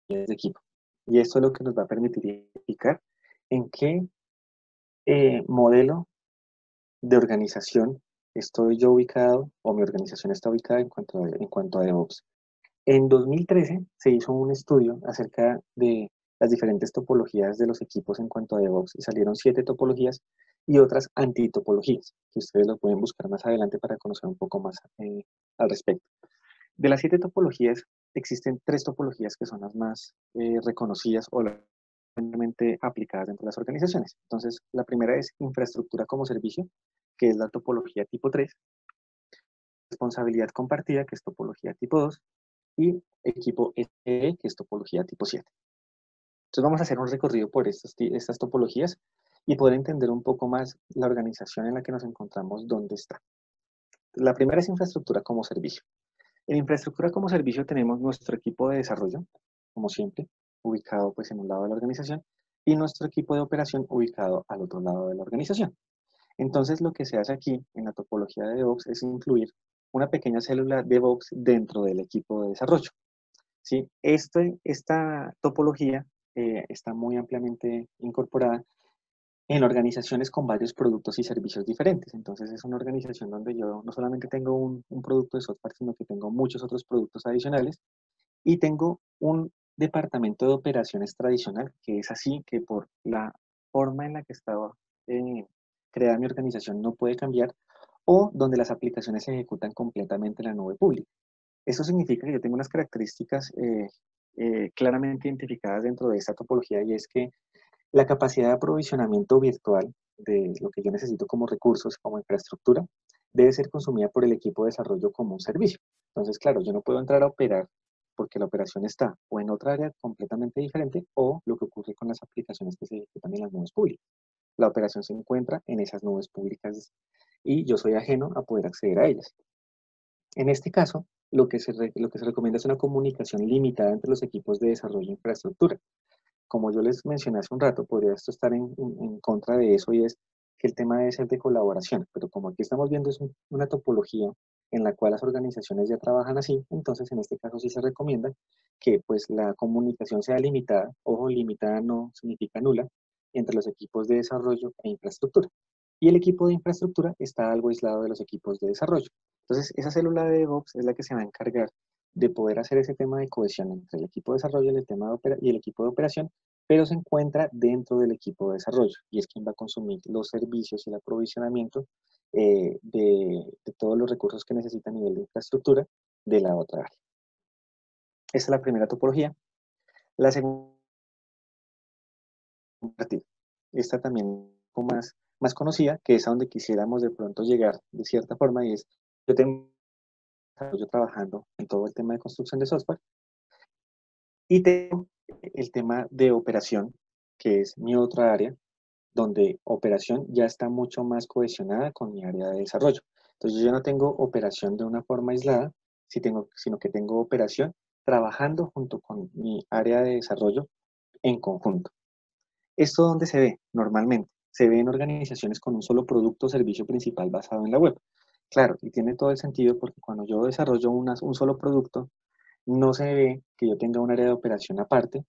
de equipo. Y esto es lo que nos va a permitir identificar en qué modelo de organización estoy yo ubicado o mi organización está ubicada en cuanto a DevOps. En 2013 se hizo un estudio acerca de las diferentes topologías de los equipos en cuanto a DevOps y salieron 7 topologías y otras antitopologías, que ustedes lo pueden buscar más adelante para conocer un poco más al respecto. De las 7 topologías, existen 3 topologías que son las más reconocidas o realmente aplicadas dentro de las organizaciones. Entonces, la primera es infraestructura como servicio, que es la topología tipo 3, responsabilidad compartida, que es topología tipo 2, y equipo SE, que es topología tipo 7. Entonces vamos a hacer un recorrido por estas topologías y poder entender un poco más la organización en la que nos encontramos, dónde está. La primera es infraestructura como servicio. En infraestructura como servicio tenemos nuestro equipo de desarrollo, como siempre, ubicado pues en un lado de la organización, y nuestro equipo de operación ubicado al otro lado de la organización. Entonces lo que se hace aquí en la topología de DevOps es incluir una pequeña célula DevOps dentro del equipo de desarrollo. ¿Sí? Esta topología está muy ampliamente incorporada en organizaciones con varios productos y servicios diferentes. Entonces es una organización donde yo no solamente tengo un producto de software, sino que tengo muchos otros productos adicionales y tengo un departamento de operaciones tradicional, que es así que por la forma en la que estaba creada mi organización no puede cambiar, o donde las aplicaciones se ejecutan completamente en la nube pública. Eso significa que yo tengo unas características claramente identificadas dentro de esta topología, y es que la capacidad de aprovisionamiento virtual de lo que yo necesito como recursos, como infraestructura, debe ser consumida por el equipo de desarrollo como un servicio. Entonces, claro, yo no puedo entrar a operar porque la operación está o en otra área completamente diferente, o lo que ocurre con las aplicaciones que se ejecutan en las nubes públicas. La operación se encuentra en esas nubes públicas y yo soy ajeno a poder acceder a ellas. En este caso, lo que se recomienda es una comunicación limitada entre los equipos de desarrollo e infraestructura. Como yo les mencioné hace un rato, podría esto estar en contra de eso, y es que el tema debe ser de colaboración, pero como aquí estamos viendo es una topología en la cual las organizaciones ya trabajan así, entonces en este caso sí se recomienda que pues la comunicación sea limitada. Ojo, limitada no significa nula, entre los equipos de desarrollo e infraestructura. Y el equipo de infraestructura está algo aislado de los equipos de desarrollo. Entonces, esa célula de DevOps es la que se va a encargar de poder hacer ese tema de cohesión entre el equipo de desarrollo y y el equipo de operación, pero se encuentra dentro del equipo de desarrollo y es quien va a consumir los servicios y el aprovisionamiento de todos los recursos que necesita a nivel de infraestructura de la otra área. Esa es la primera topología. La segunda, esta también un poco más conocida, que es a donde quisiéramos de pronto llegar de cierta forma, y es, yo tengo yo trabajando en todo el tema de construcción de software y tengo el tema de operación, que es mi otra área, donde operación ya está mucho más cohesionada con mi área de desarrollo. Entonces yo no tengo operación de una forma aislada, sino que tengo operación trabajando junto con mi área de desarrollo en conjunto. ¿Esto dónde se ve? Normalmente se ve en organizaciones con un solo producto o servicio principal basado en la web. Claro, y tiene todo el sentido porque cuando yo desarrollo un solo producto, no se ve que yo tenga un área de operación aparte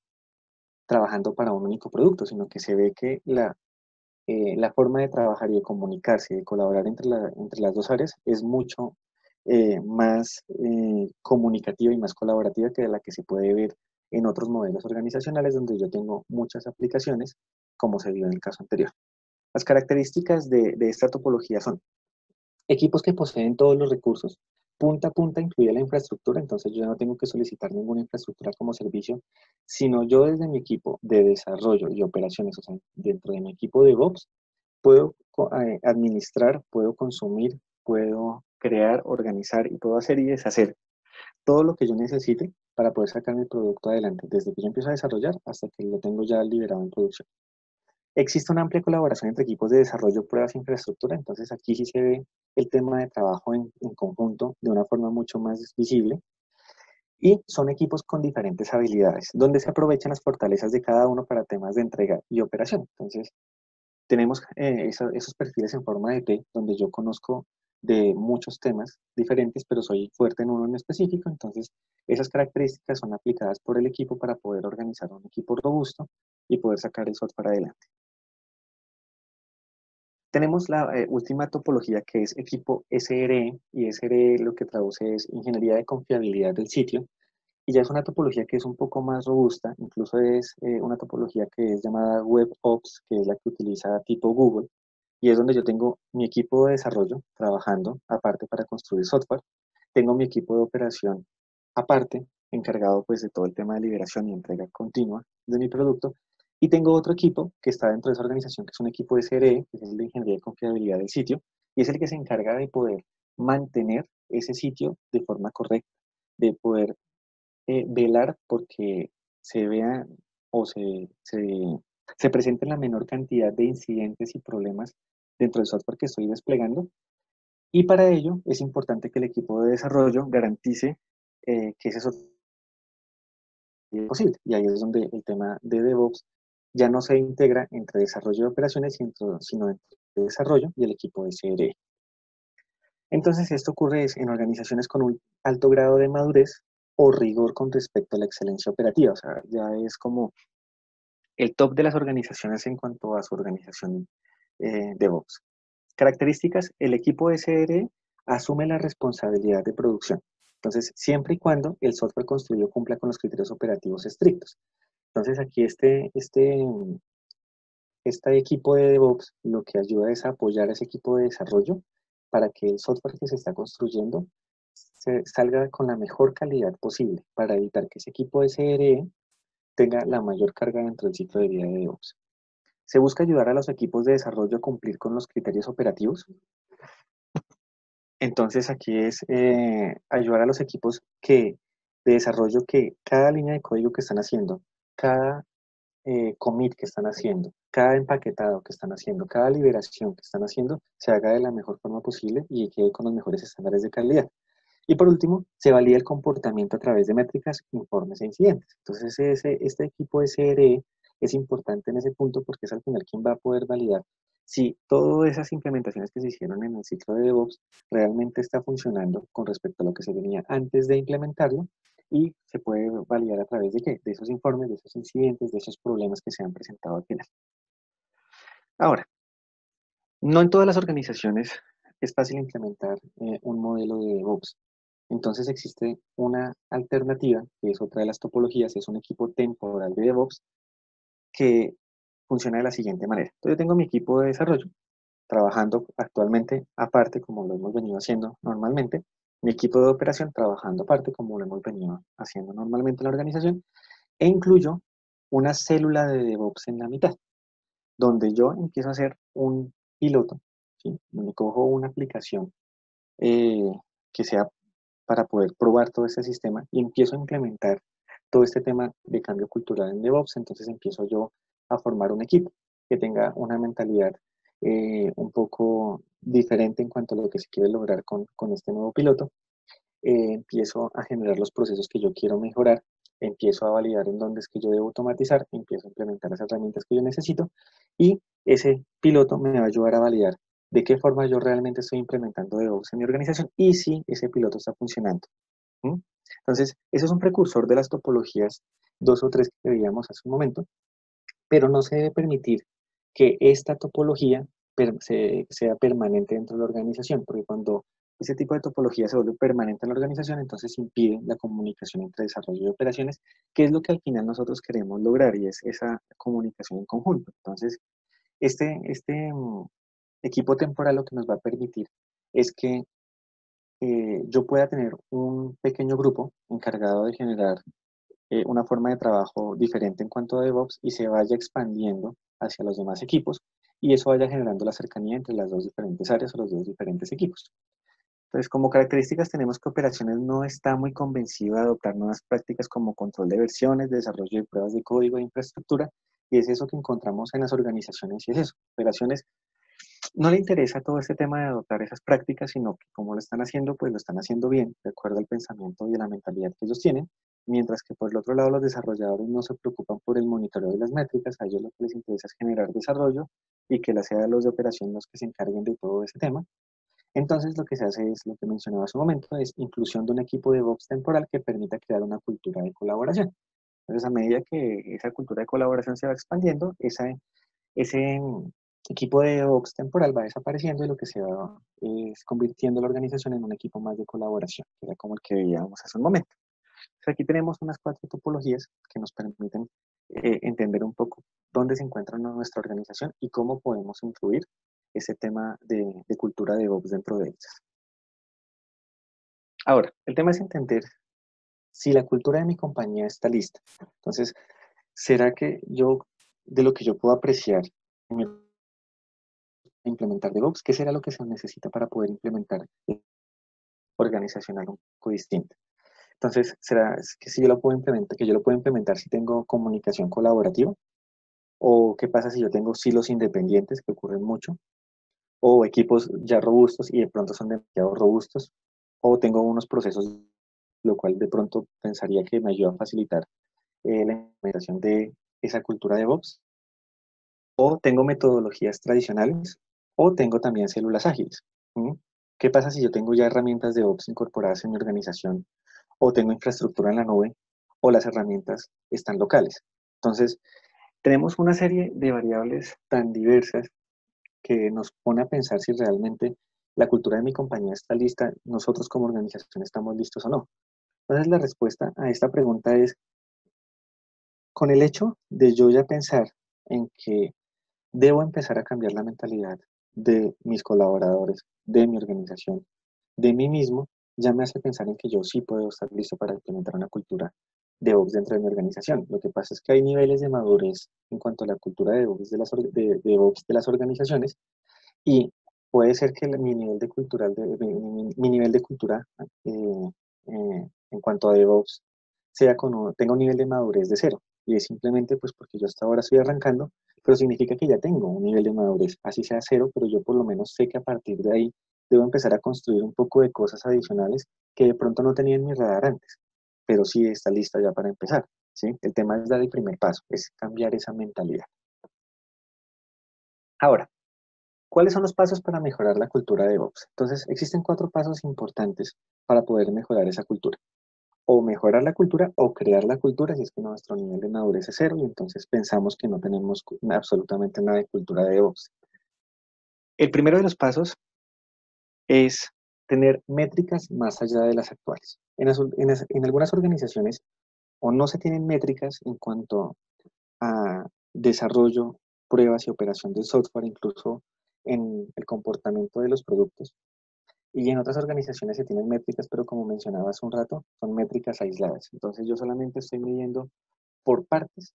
trabajando para un único producto, sino que se ve que la forma de trabajar y de comunicarse y de colaborar entre las dos áreas es mucho más comunicativa y más colaborativa que la que se puede ver en otros modelos organizacionales donde yo tengo muchas aplicaciones, como se vio en el caso anterior. Las características de esta topología son equipos que poseen todos los recursos, punta a punta incluida la infraestructura, entonces yo no tengo que solicitar ninguna infraestructura como servicio, sino yo desde mi equipo de desarrollo y operaciones, o sea, dentro de mi equipo de DevOps, puedo administrar, puedo consumir, puedo crear, organizar y puedo hacer y deshacer todo lo que yo necesite para poder sacar mi producto adelante, desde que yo empiezo a desarrollar hasta que lo tengo ya liberado en producción. Existe una amplia colaboración entre equipos de desarrollo, pruebas e infraestructura, entonces aquí sí se ve el tema de trabajo en conjunto de una forma mucho más visible. Y son equipos con diferentes habilidades, donde se aprovechan las fortalezas de cada uno para temas de entrega y operación. Entonces, tenemos esos perfiles en forma de T, donde yo conozco de muchos temas diferentes, pero soy fuerte en uno en específico. Entonces, esas características son aplicadas por el equipo para poder organizar un equipo robusto y poder sacar el software adelante. Tenemos la última topología que es equipo SRE, y SRE lo que traduce es Ingeniería de Confiabilidad del Sitio, y ya es una topología que es un poco más robusta, incluso es una topología que es llamada WebOps, que es la que utiliza tipo Google, y es donde yo tengo mi equipo de desarrollo trabajando aparte para construir software, tengo mi equipo de operación aparte, encargado pues de todo el tema de liberación y entrega continua de mi producto, y tengo otro equipo que está dentro de esa organización, que es un equipo de SRE, que es el de Ingeniería de Confiabilidad del Sitio, y es el que se encarga de poder mantener ese sitio de forma correcta, de poder velar porque se vea o se presente la menor cantidad de incidentes y problemas dentro del software que estoy desplegando. Y para ello es importante que el equipo de desarrollo garantice que ese software es posible. Y ahí es donde el tema de DevOps ya no se integra entre desarrollo de operaciones, sino entre desarrollo y el equipo de CRE. Entonces, esto ocurre en organizaciones con un alto grado de madurez o rigor con respecto a la excelencia operativa. O sea, ya es como el top de las organizaciones en cuanto a su organización DevOps. Características, el equipo SRE asume la responsabilidad de producción. Entonces, siempre y cuando el software construido cumpla con los criterios operativos estrictos. Entonces, aquí este equipo de DevOps lo que ayuda es a apoyar a ese equipo de desarrollo para que el software que se está construyendo salga con la mejor calidad posible para evitar que ese equipo de SRE tenga la mayor carga dentro del ciclo de vida de DevOps. Se busca ayudar a los equipos de desarrollo a cumplir con los criterios operativos. Entonces aquí es ayudar a los equipos de desarrollo que cada línea de código que están haciendo, cada commit que están haciendo, cada empaquetado que están haciendo, cada liberación que están haciendo, se haga de la mejor forma posible y quede con los mejores estándares de calidad. Y por último, se valida el comportamiento a través de métricas, informes e incidentes. Entonces, este equipo de SRE es importante en ese punto porque es al final quien va a poder validar si todas esas implementaciones que se hicieron en el ciclo de DevOps realmente está funcionando con respecto a lo que se venía antes de implementarlo, y se puede validar a través de qué? De esos informes, de esos incidentes, de esos problemas que se han presentado al final. Ahora, no en todas las organizaciones es fácil implementar un modelo de DevOps. Entonces existe una alternativa, que es otra de las topologías, es un equipo temporal de DevOps que funciona de la siguiente manera. Entonces yo tengo mi equipo de desarrollo trabajando actualmente aparte, como lo hemos venido haciendo normalmente, mi equipo de operación trabajando aparte, como lo hemos venido haciendo normalmente en la organización, e incluyo una célula de DevOps en la mitad, donde yo empiezo a hacer un piloto, ¿sí? Donde cojo una aplicación eh, que sea para poder probar todo este sistema y empiezo a implementar todo este tema de cambio cultural en DevOps. Entonces empiezo yo a formar un equipo que tenga una mentalidad un poco diferente en cuanto a lo que se quiere lograr con este nuevo piloto. Empiezo a generar los procesos que yo quiero mejorar, empiezo a validar en dónde es que yo debo automatizar, empiezo a implementar las herramientas que yo necesito, y ese piloto me va a ayudar a validar de qué forma yo realmente estoy implementando DevOps en mi organización y si ese piloto está funcionando. ¿Mm? Entonces, eso es un precursor de las topologías 2 o 3 que veíamos hace un momento, pero no se debe permitir que esta topología sea permanente dentro de la organización, porque cuando ese tipo de topología se vuelve permanente en la organización, entonces impide la comunicación entre desarrollo y operaciones, que es lo que al final nosotros queremos lograr, y es esa comunicación en conjunto. Entonces, este equipo temporal lo que nos va a permitir es que yo pueda tener un pequeño grupo encargado de generar una forma de trabajo diferente en cuanto a DevOps y se vaya expandiendo hacia los demás equipos, y eso vaya generando la cercanía entre las dos diferentes áreas o los dos diferentes equipos. Entonces, como características tenemos que operaciones no está muy convencido de adoptar nuevas prácticas como control de versiones, desarrollo de pruebas de código e infraestructura, y es eso que encontramos en las organizaciones, y es eso, operaciones no le interesa todo este tema de adoptar esas prácticas, sino que como lo están haciendo, pues lo están haciendo bien, de acuerdo al pensamiento y a la mentalidad que ellos tienen, mientras que por el otro lado los desarrolladores no se preocupan por el monitoreo de las métricas, a ellos lo que les interesa es generar desarrollo y que sea los de operación los que se encarguen de todo ese tema. Entonces lo que se hace es lo que mencionaba hace un momento, es inclusión de un equipo de DevOps temporal que permita crear una cultura de colaboración. Entonces a medida que esa cultura de colaboración se va expandiendo, ese equipo de Ops temporal va desapareciendo y lo que se va es convirtiendo la organización en un equipo más de colaboración, que era como el que veíamos hace un momento. Entonces aquí tenemos unas 4 topologías que nos permiten entender un poco dónde se encuentra nuestra organización y cómo podemos incluir ese tema de cultura de Ops dentro de ellas. Ahora, el tema es entender si la cultura de mi compañía está lista. Entonces, ¿será que yo, de lo que yo puedo apreciar en mi implementar DevOps, qué será lo que se necesita para poder implementar organizacional un poco distinta? Entonces, ¿será que si yo lo puedo implementar, que yo lo puedo implementar si tengo comunicación colaborativa? ¿O qué pasa si yo tengo silos independientes, que ocurren mucho? ¿O equipos ya robustos y de pronto son demasiado robustos? ¿O tengo unos procesos, lo cual de pronto pensaría que me ayuda a facilitar la implementación de esa cultura de DevOps? ¿O tengo metodologías tradicionales? ¿O tengo también células ágiles? ¿Mm? ¿Qué pasa si yo tengo ya herramientas de DevOps incorporadas en mi organización? ¿O tengo infraestructura en la nube? ¿O las herramientas están locales? Entonces, tenemos una serie de variables tan diversas que nos pone a pensar si realmente la cultura de mi compañía está lista, nosotros como organización estamos listos o no. Entonces, la respuesta a esta pregunta es, con el hecho de yo ya pensar en que debo empezar a cambiar la mentalidad de mis colaboradores, de mi organización, de mí mismo, ya me hace pensar en que yo sí puedo estar listo para implementar una cultura de DevOps dentro de mi organización. Lo que pasa es que hay niveles de madurez en cuanto a la cultura de DevOps de DevOps de las organizaciones y puede ser que mi nivel de cultura, mi nivel de cultura en cuanto a DevOps tenga un nivel de madurez de cero. Y es simplemente pues porque yo hasta ahora estoy arrancando, pero significa que ya tengo un nivel de madurez, así sea cero, pero yo por lo menos sé que a partir de ahí debo empezar a construir un poco de cosas adicionales que de pronto no tenía en mi radar antes, pero sí está lista ya para empezar. ¿Sí? El tema es dar el primer paso, es cambiar esa mentalidad. Ahora, ¿cuáles son los pasos para mejorar la cultura de DevOps? Entonces, existen 4 pasos importantes para poder mejorar esa cultura. O mejorar la cultura o crear la cultura si es que nuestro nivel de madurez es cero y entonces pensamos que no tenemos absolutamente nada de cultura de DevOps. El primero de los pasos es tener métricas más allá de las actuales. En algunas organizaciones o no se tienen métricas en cuanto a desarrollo, pruebas y operación del software, incluso en el comportamiento de los productos. Y en otras organizaciones se tienen métricas, pero como mencionaba hace un rato, son métricas aisladas. Entonces yo solamente estoy midiendo por partes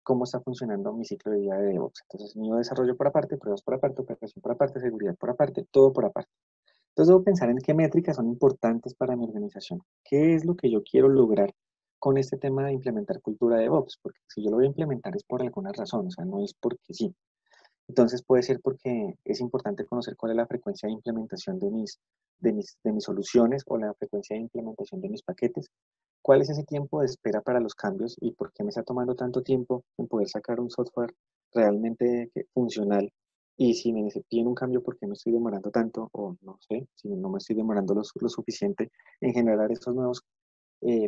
cómo está funcionando mi ciclo de vida de DevOps. Entonces mido desarrollo por aparte, pruebas por aparte, operación por aparte, seguridad por aparte, todo por aparte. Entonces debo pensar en qué métricas son importantes para mi organización. ¿Qué es lo que yo quiero lograr con este tema de implementar cultura de DevOps? Porque si yo lo voy a implementar es por alguna razón, o sea, no es porque sí. Entonces puede ser porque es importante conocer cuál es la frecuencia de implementación de mis soluciones o la frecuencia de implementación de mis paquetes. ¿Cuál es ese tiempo de espera para los cambios y por qué me está tomando tanto tiempo en poder sacar un software realmente funcional? Y si me piden un cambio, ¿por qué me estoy demorando tanto? O no sé, si no me estoy demorando lo suficiente en generar esos nuevos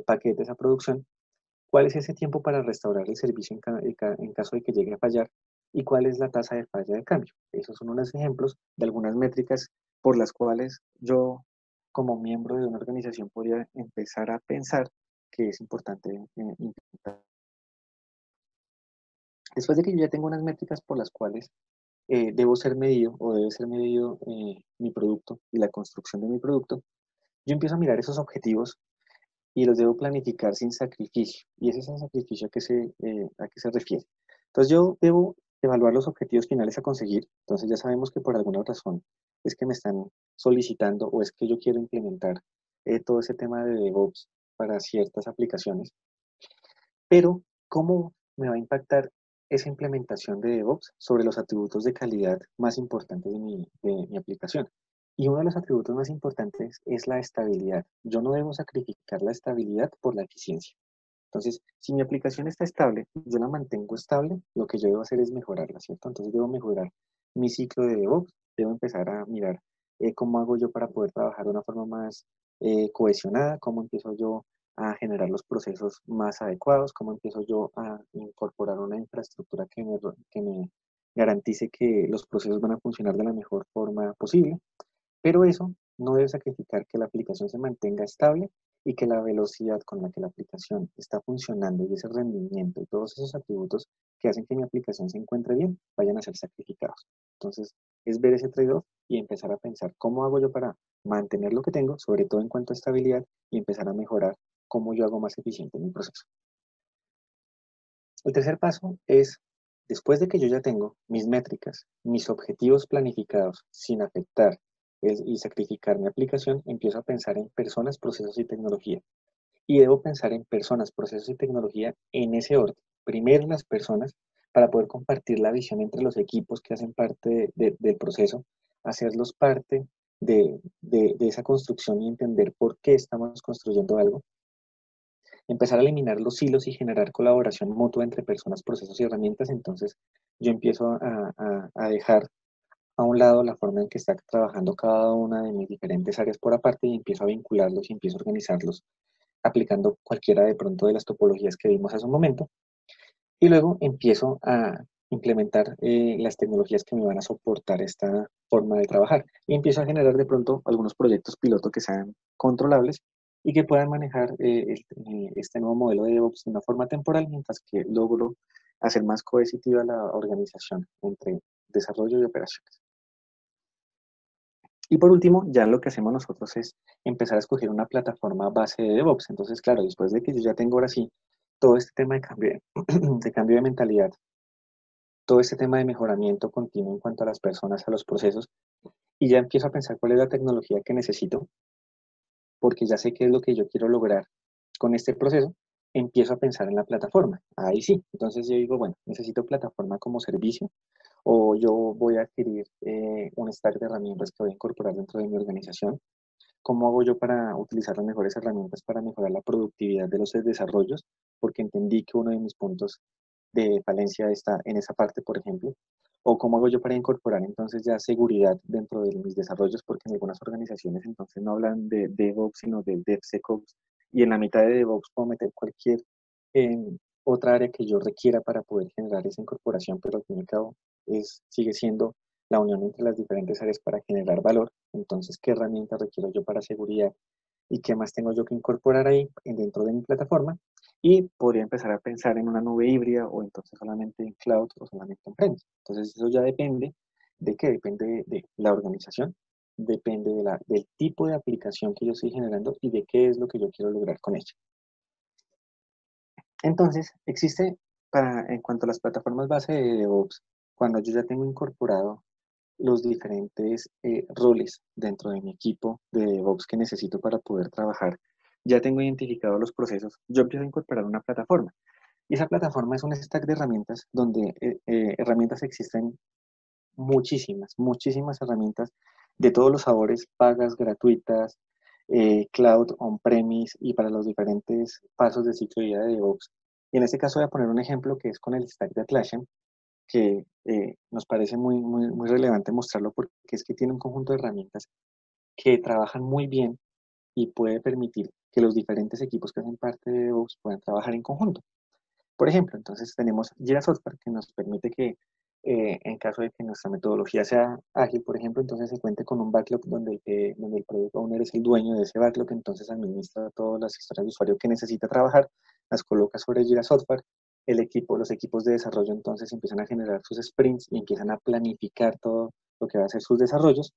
paquetes a producción. ¿Cuál es ese tiempo para restaurar el servicio en caso de que llegue a fallar? ¿Y cuál es la tasa de falla de cambio? Esos son unos ejemplos de algunas métricas por las cuales yo, como miembro de una organización, podría empezar a pensar que es importante implementar. Después de que yo ya tengo unas métricas por las cuales debo ser medido o debe ser medido mi producto y la construcción de mi producto, yo empiezo a mirar esos objetivos y los debo planificar sin sacrificio. Y ese es el sacrificio a que se refiere. Entonces yo debo evaluar los objetivos finales a conseguir. Entonces ya sabemos que por alguna razón es que me están solicitando o es que yo quiero implementar todo ese tema de DevOps para ciertas aplicaciones. Pero, ¿cómo me va a impactar esa implementación de DevOps sobre los atributos de calidad más importantes de mi aplicación. Y uno de los atributos más importantes es la estabilidad. Yo no debo sacrificar la estabilidad por la eficiencia. Entonces, si mi aplicación está estable, yo la mantengo estable, lo que yo debo hacer es mejorarla, ¿cierto? Entonces debo mejorar mi ciclo de DevOps, debo empezar a mirar cómo hago yo para poder trabajar de una forma más cohesionada, cómo empiezo yo a generar los procesos más adecuados, cómo empiezo yo a incorporar una infraestructura que me garantice que los procesos van a funcionar de la mejor forma posible. Pero eso no debe sacrificar que la aplicación se mantenga estable y que la velocidad con la que la aplicación está funcionando y ese rendimiento y todos esos atributos que hacen que mi aplicación se encuentre bien vayan a ser sacrificados. Entonces, es ver ese trade-off y empezar a pensar cómo hago yo para mantener lo que tengo, sobre todo en cuanto a estabilidad, y empezar a mejorar cómo yo hago más eficiente mi proceso. El tercer paso es, después de que yo ya tengo mis métricas, mis objetivos planificados sin afectar y sacrificar mi aplicación, empiezo a pensar en personas, procesos y tecnología. Y debo pensar en personas, procesos y tecnología en ese orden. Primero las personas para poder compartir la visión entre los equipos que hacen parte del proceso, hacerlos parte de esa construcción y entender por qué estamos construyendo algo. Empezar a eliminar los hilos y generar colaboración mutua entre personas, procesos y herramientas. Entonces yo empiezo a dejar a un lado la forma en que está trabajando cada una de mis diferentes áreas por aparte y empiezo a vincularlos y empiezo a organizarlos aplicando cualquiera de pronto de las topologías que vimos hace un momento. Y luego empiezo a implementar las tecnologías que me van a soportar esta forma de trabajar. Y empiezo a generar de pronto algunos proyectos piloto que sean controlables y que puedan manejar este nuevo modelo de DevOps de una forma temporal, mientras que logro hacer más cohesiva la organización entre desarrollo y operaciones. Y por último, ya lo que hacemos nosotros es empezar a escoger una plataforma base de DevOps. Entonces, claro, después de que yo ya tengo ahora sí todo este tema de cambio, de cambio de mentalidad, todo este tema de mejoramiento continuo en cuanto a las personas, a los procesos, y ya empiezo a pensar cuál es la tecnología que necesito, porque ya sé qué es lo que yo quiero lograr con este proceso, empiezo a pensar en la plataforma. Ahí sí, entonces yo digo, bueno, necesito plataforma como servicio o yo voy a adquirir un stack de herramientas que voy a incorporar dentro de mi organización. ¿Cómo hago yo para utilizar las mejores herramientas para mejorar la productividad de los desarrollos? Porque entendí que uno de mis puntos de falencia está en esa parte, por ejemplo. ¿O cómo hago yo para incorporar entonces ya seguridad dentro de mis desarrollos? Porque en algunas organizaciones entonces no hablan de DevOps, sino de DevSecOps. Y en la mitad de DevOps puedo meter cualquier eh, otra área que yo requiera para poder generar esa incorporación, pero al fin y al cabo sigue siendo la unión entre las diferentes áreas para generar valor. Entonces, ¿qué herramientas requiero yo para seguridad? ¿Y qué más tengo yo que incorporar ahí dentro de mi plataforma? Y podría empezar a pensar en una nube híbrida o entonces solamente en cloud o solamente en premise. Entonces, eso ya depende de qué, depende de la organización, depende del tipo de aplicación que yo estoy generando y de qué es lo que yo quiero lograr con ella. Entonces, existe en cuanto a las plataformas base de DevOps, cuando yo ya tengo incorporado los diferentes roles dentro de mi equipo de DevOps que necesito para poder trabajar. Ya tengo identificados los procesos. Yo empiezo a incorporar una plataforma. Y esa plataforma es un stack de herramientas donde herramientas existen muchísimas, muchísimas herramientas de todos los sabores, pagas, gratuitas, cloud, on-premise y para los diferentes pasos de ciclo de vida de DevOps. Y en este caso voy a poner un ejemplo que es con el stack de Atlassian, que nos parece muy, muy, muy relevante mostrarlo porque es que tiene un conjunto de herramientas que trabajan muy bien y puede permitir que los diferentes equipos que hacen parte de DevOps puedan trabajar en conjunto. Por ejemplo, entonces tenemos Jira Software que nos permite que en caso de que nuestra metodología sea ágil, por ejemplo, entonces se cuente con un backlog donde el Product Owner es el dueño de ese backlog, entonces administra todas las historias de usuario que necesita trabajar, las coloca sobre Jira Software, los equipos de desarrollo entonces empiezan a generar sus sprints y empiezan a planificar todo lo que va a ser sus desarrollos.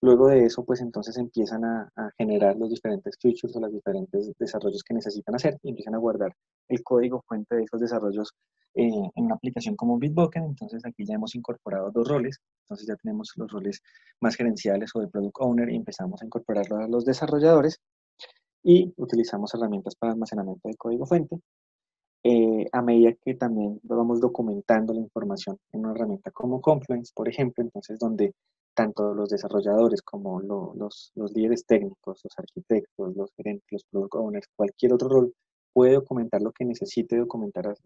Luego de eso, pues entonces empiezan a generar los diferentes features o los diferentes desarrollos que necesitan hacer y empiezan a guardar el código fuente de esos desarrollos en una aplicación como Bitbucket. Entonces aquí ya hemos incorporado dos roles. Entonces ya tenemos los roles más gerenciales o de Product Owner y empezamos a incorporarlo a los desarrolladores y utilizamos herramientas para almacenamiento de código fuente. a medida que también vamos documentando la información en una herramienta como Confluence, por ejemplo, entonces donde tanto los desarrolladores como los líderes técnicos, los arquitectos, los gerentes, los product owners, cualquier otro rol puede documentar lo que necesite documentar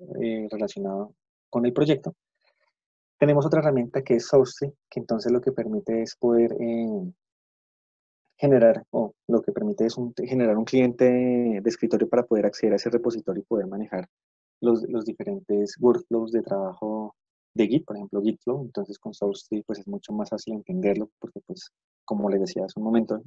relacionado con el proyecto. Tenemos otra herramienta que es Sourcetree, que entonces lo que permite es poder generar, o lo que permite es generar un cliente de escritorio para poder acceder a ese repositorio y poder manejar los diferentes workflows de trabajo de Git, por ejemplo, Gitflow. Entonces con SourceTree pues es mucho más fácil entenderlo porque pues como les decía hace un momento,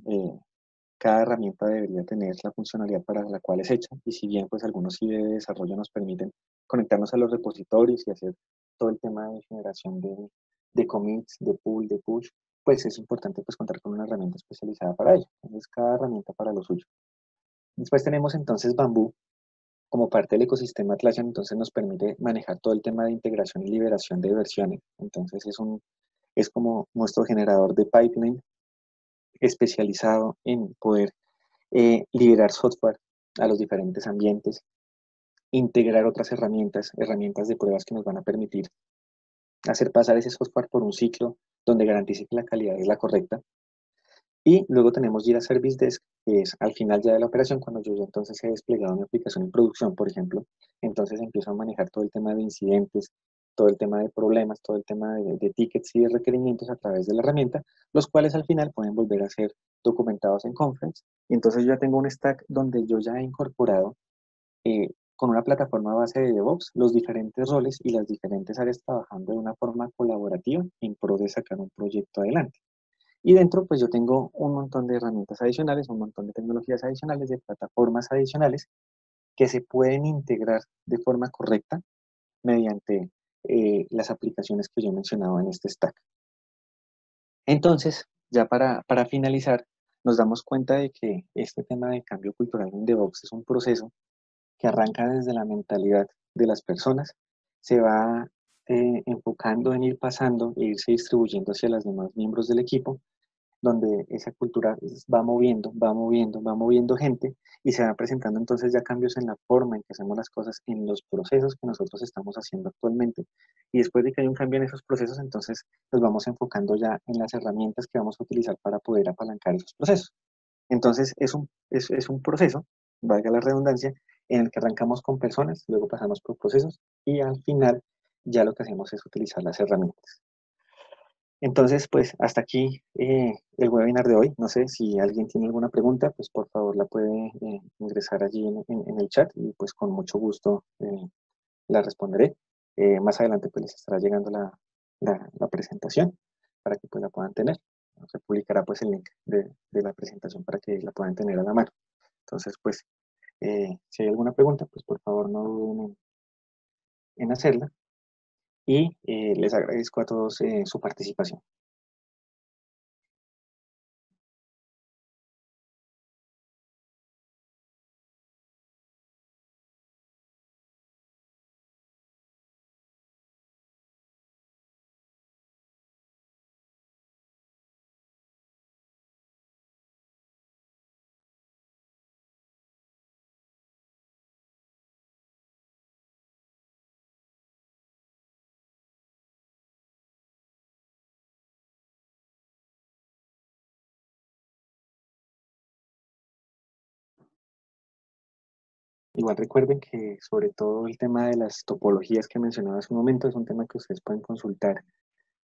cada herramienta debería tener la funcionalidad para la cual es hecha y si bien pues algunos sí de desarrollo nos permiten conectarnos a los repositorios y hacer todo el tema de generación de commits, de pull, de push, pues es importante pues contar con una herramienta especializada para ello. Entonces cada herramienta para lo suyo. Después tenemos entonces Bamboo como parte del ecosistema Atlassian, entonces nos permite manejar todo el tema de integración y liberación de versiones. Entonces es como nuestro generador de pipeline especializado en poder liberar software a los diferentes ambientes, integrar otras herramientas, herramientas de pruebas que nos van a permitir hacer pasar ese software por un ciclo donde garantice que la calidad es la correcta. Y luego tenemos Jira Service Desk, que es al final ya de la operación, cuando yo ya entonces he desplegado mi aplicación en producción, por ejemplo, entonces empiezo a manejar todo el tema de incidentes, todo el tema de problemas, todo el tema de tickets y de requerimientos a través de la herramienta, los cuales al final pueden volver a ser documentados en Confluence. Y entonces yo ya tengo un stack donde yo ya he incorporado con una plataforma base de DevOps los diferentes roles y las diferentes áreas trabajando de una forma colaborativa en pro de sacar un proyecto adelante. Y dentro, pues yo tengo un montón de herramientas adicionales, un montón de tecnologías adicionales, de plataformas adicionales que se pueden integrar de forma correcta mediante las aplicaciones que yo mencionaba en este stack. Entonces, ya para finalizar, nos damos cuenta de que este tema de cambio cultural en DevOps es un proceso que arranca desde la mentalidad de las personas, se va enfocando en ir pasando e irse distribuyendo hacia los demás miembros del equipo donde esa cultura va moviendo, va moviendo, va moviendo gente y se van presentando entonces ya cambios en la forma en que hacemos las cosas, en los procesos que nosotros estamos haciendo actualmente. Y después de que hay un cambio en esos procesos, entonces nos vamos enfocando ya en las herramientas que vamos a utilizar para poder apalancar esos procesos. Entonces es un proceso, valga la redundancia, en el que arrancamos con personas, luego pasamos por procesos y al final ya lo que hacemos es utilizar las herramientas. Entonces, pues hasta aquí el webinar de hoy. No sé si alguien tiene alguna pregunta, pues por favor la puede ingresar allí en el chat y pues con mucho gusto la responderé. Más adelante pues les estará llegando la presentación para que pues la puedan tener. Se publicará pues el link de la presentación para que la puedan tener a la mano. Entonces, pues si hay alguna pregunta, pues por favor no duden en hacerla y les agradezco a todos su participación. Igual recuerden que sobre todo el tema de las topologías que mencionaba hace un momento es un tema que ustedes pueden consultar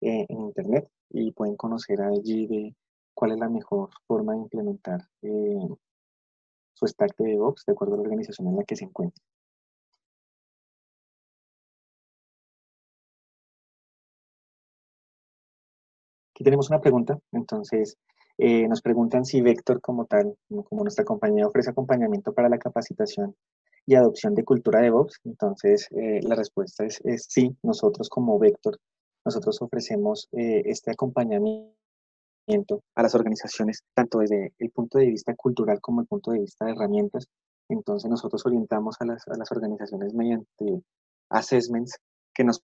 en internet y pueden conocer allí de cuál es la mejor forma de implementar su stack de DevOps de acuerdo a la organización en la que se encuentre. Aquí tenemos una pregunta, entonces nos preguntan si Vector como tal, como nuestra compañía ofrece acompañamiento para la capacitación y adopción de cultura DevOps. Entonces la respuesta es sí, nosotros como Vector, nosotros ofrecemos este acompañamiento a las organizaciones, tanto desde el punto de vista cultural como el punto de vista de herramientas. Entonces nosotros orientamos a las organizaciones mediante assessments que nos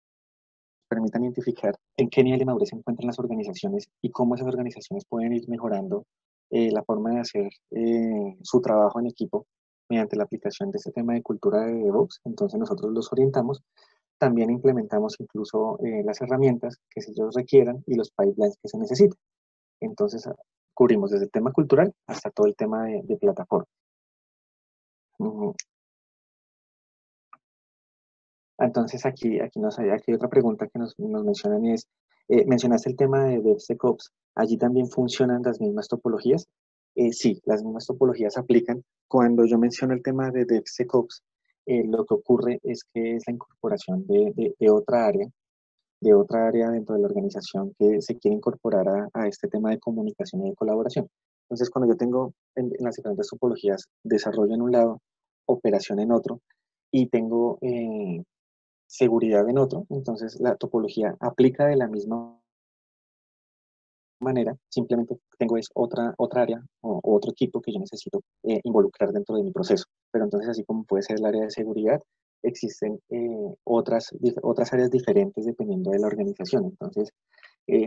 permitan identificar en qué nivel de madurez se encuentran las organizaciones y cómo esas organizaciones pueden ir mejorando la forma de hacer su trabajo en equipo mediante la aplicación de este tema de cultura de DevOps, entonces nosotros los orientamos. También implementamos incluso las herramientas que ellos requieran y los pipelines que se necesiten. Entonces, cubrimos desde el tema cultural hasta todo el tema de plataforma. Ujú. Entonces, aquí hay otra pregunta que nos mencionan y es, mencionaste el tema de DevSecOps, ¿allí también funcionan las mismas topologías? Sí, las mismas topologías aplican. Cuando yo menciono el tema de DevSecOps, lo que ocurre es que es la incorporación de otra área dentro de la organización que se quiere incorporar a este tema de comunicación y de colaboración. Entonces, cuando yo tengo en las diferentes topologías desarrollo en un lado, operación en otro, y tengo seguridad en otro, entonces la topología aplica de la misma manera, simplemente tengo es otra área o otro equipo que yo necesito involucrar dentro de mi proceso. Pero entonces, así como puede ser el área de seguridad, existen otras áreas diferentes dependiendo de la organización. Entonces,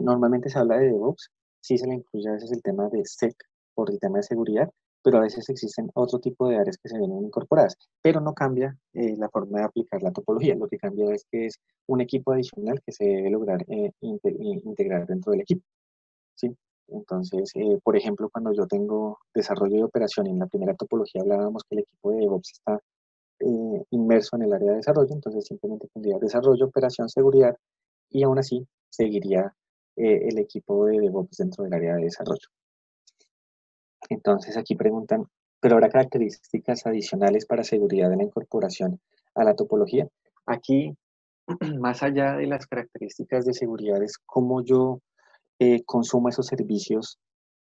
normalmente se habla de DevOps, sí se le incluye a veces el tema de Sec por el tema de seguridad, pero a veces existen otro tipo de áreas que se vienen incorporadas, pero no cambia la forma de aplicar la topología. Lo que cambia es que es un equipo adicional que se debe lograr integrar dentro del equipo, ¿sí? Entonces, por ejemplo, cuando yo tengo desarrollo de operación, en la primera topología hablábamos que el equipo de DevOps está inmerso en el área de desarrollo, entonces simplemente tendría desarrollo, operación, seguridad, y aún así seguiría el equipo de DevOps dentro del área de desarrollo. Entonces aquí preguntan, ¿pero habrá características adicionales para seguridad en la incorporación a la topología? Aquí, más allá de las características de seguridad, es cómo yo consumo esos servicios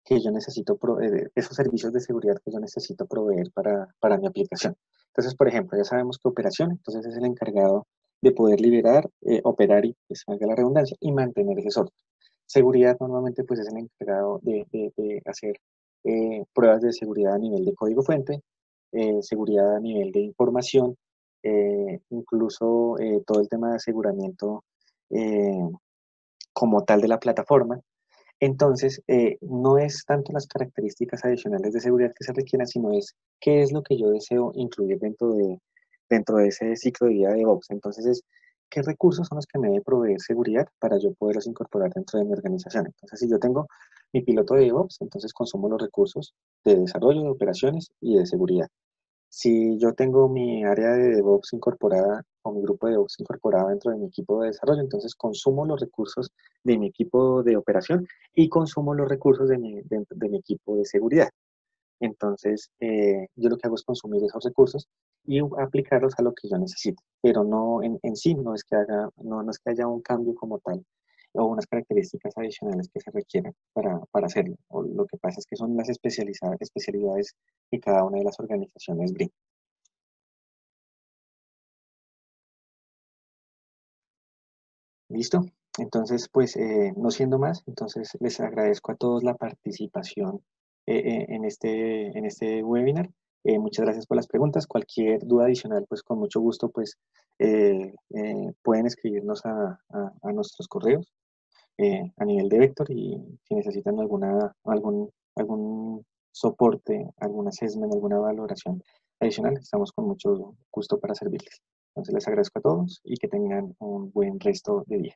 que yo necesito, esos servicios de seguridad que yo necesito proveer para mi aplicación. Entonces, por ejemplo, ya sabemos que operación, entonces es el encargado de poder liberar, operar y, pues, valga la redundancia, y mantener ese software. Seguridad normalmente pues es el encargado de hacer pruebas de seguridad a nivel de código fuente, seguridad a nivel de información, incluso todo el tema de aseguramiento eh, como tal de la plataforma. Entonces, no es tanto las características adicionales de seguridad que se requieran, sino es qué es lo que yo deseo incluir dentro de ese ciclo de vida de DevOps. Entonces, es qué recursos son los que me debe proveer seguridad para yo poderlos incorporar dentro de mi organización. Entonces, si yo tengo mi piloto de DevOps, entonces consumo los recursos de desarrollo, de operaciones y de seguridad. Si yo tengo mi área de DevOps incorporada o mi grupo de DevOps incorporado dentro de mi equipo de desarrollo, entonces consumo los recursos de mi equipo de operación y consumo los recursos de mi equipo de seguridad. Entonces, yo lo que hago es consumir esos recursos y aplicarlos a lo que yo necesito, pero no en sí, no es que haya un cambio como tal o unas características adicionales que se requieran para hacerlo. O lo que pasa es que son las especialidades que cada una de las organizaciones brinda. ¿Listo? Entonces, pues, no siendo más, entonces les agradezco a todos la participación en este webinar. Muchas gracias por las preguntas. Cualquier duda adicional, pues con mucho gusto, pues pueden escribirnos a nuestros correos a nivel de Vector, y si necesitan algún soporte, algún assessment, alguna valoración adicional, estamos con mucho gusto para servirles. Entonces les agradezco a todos y que tengan un buen resto de día.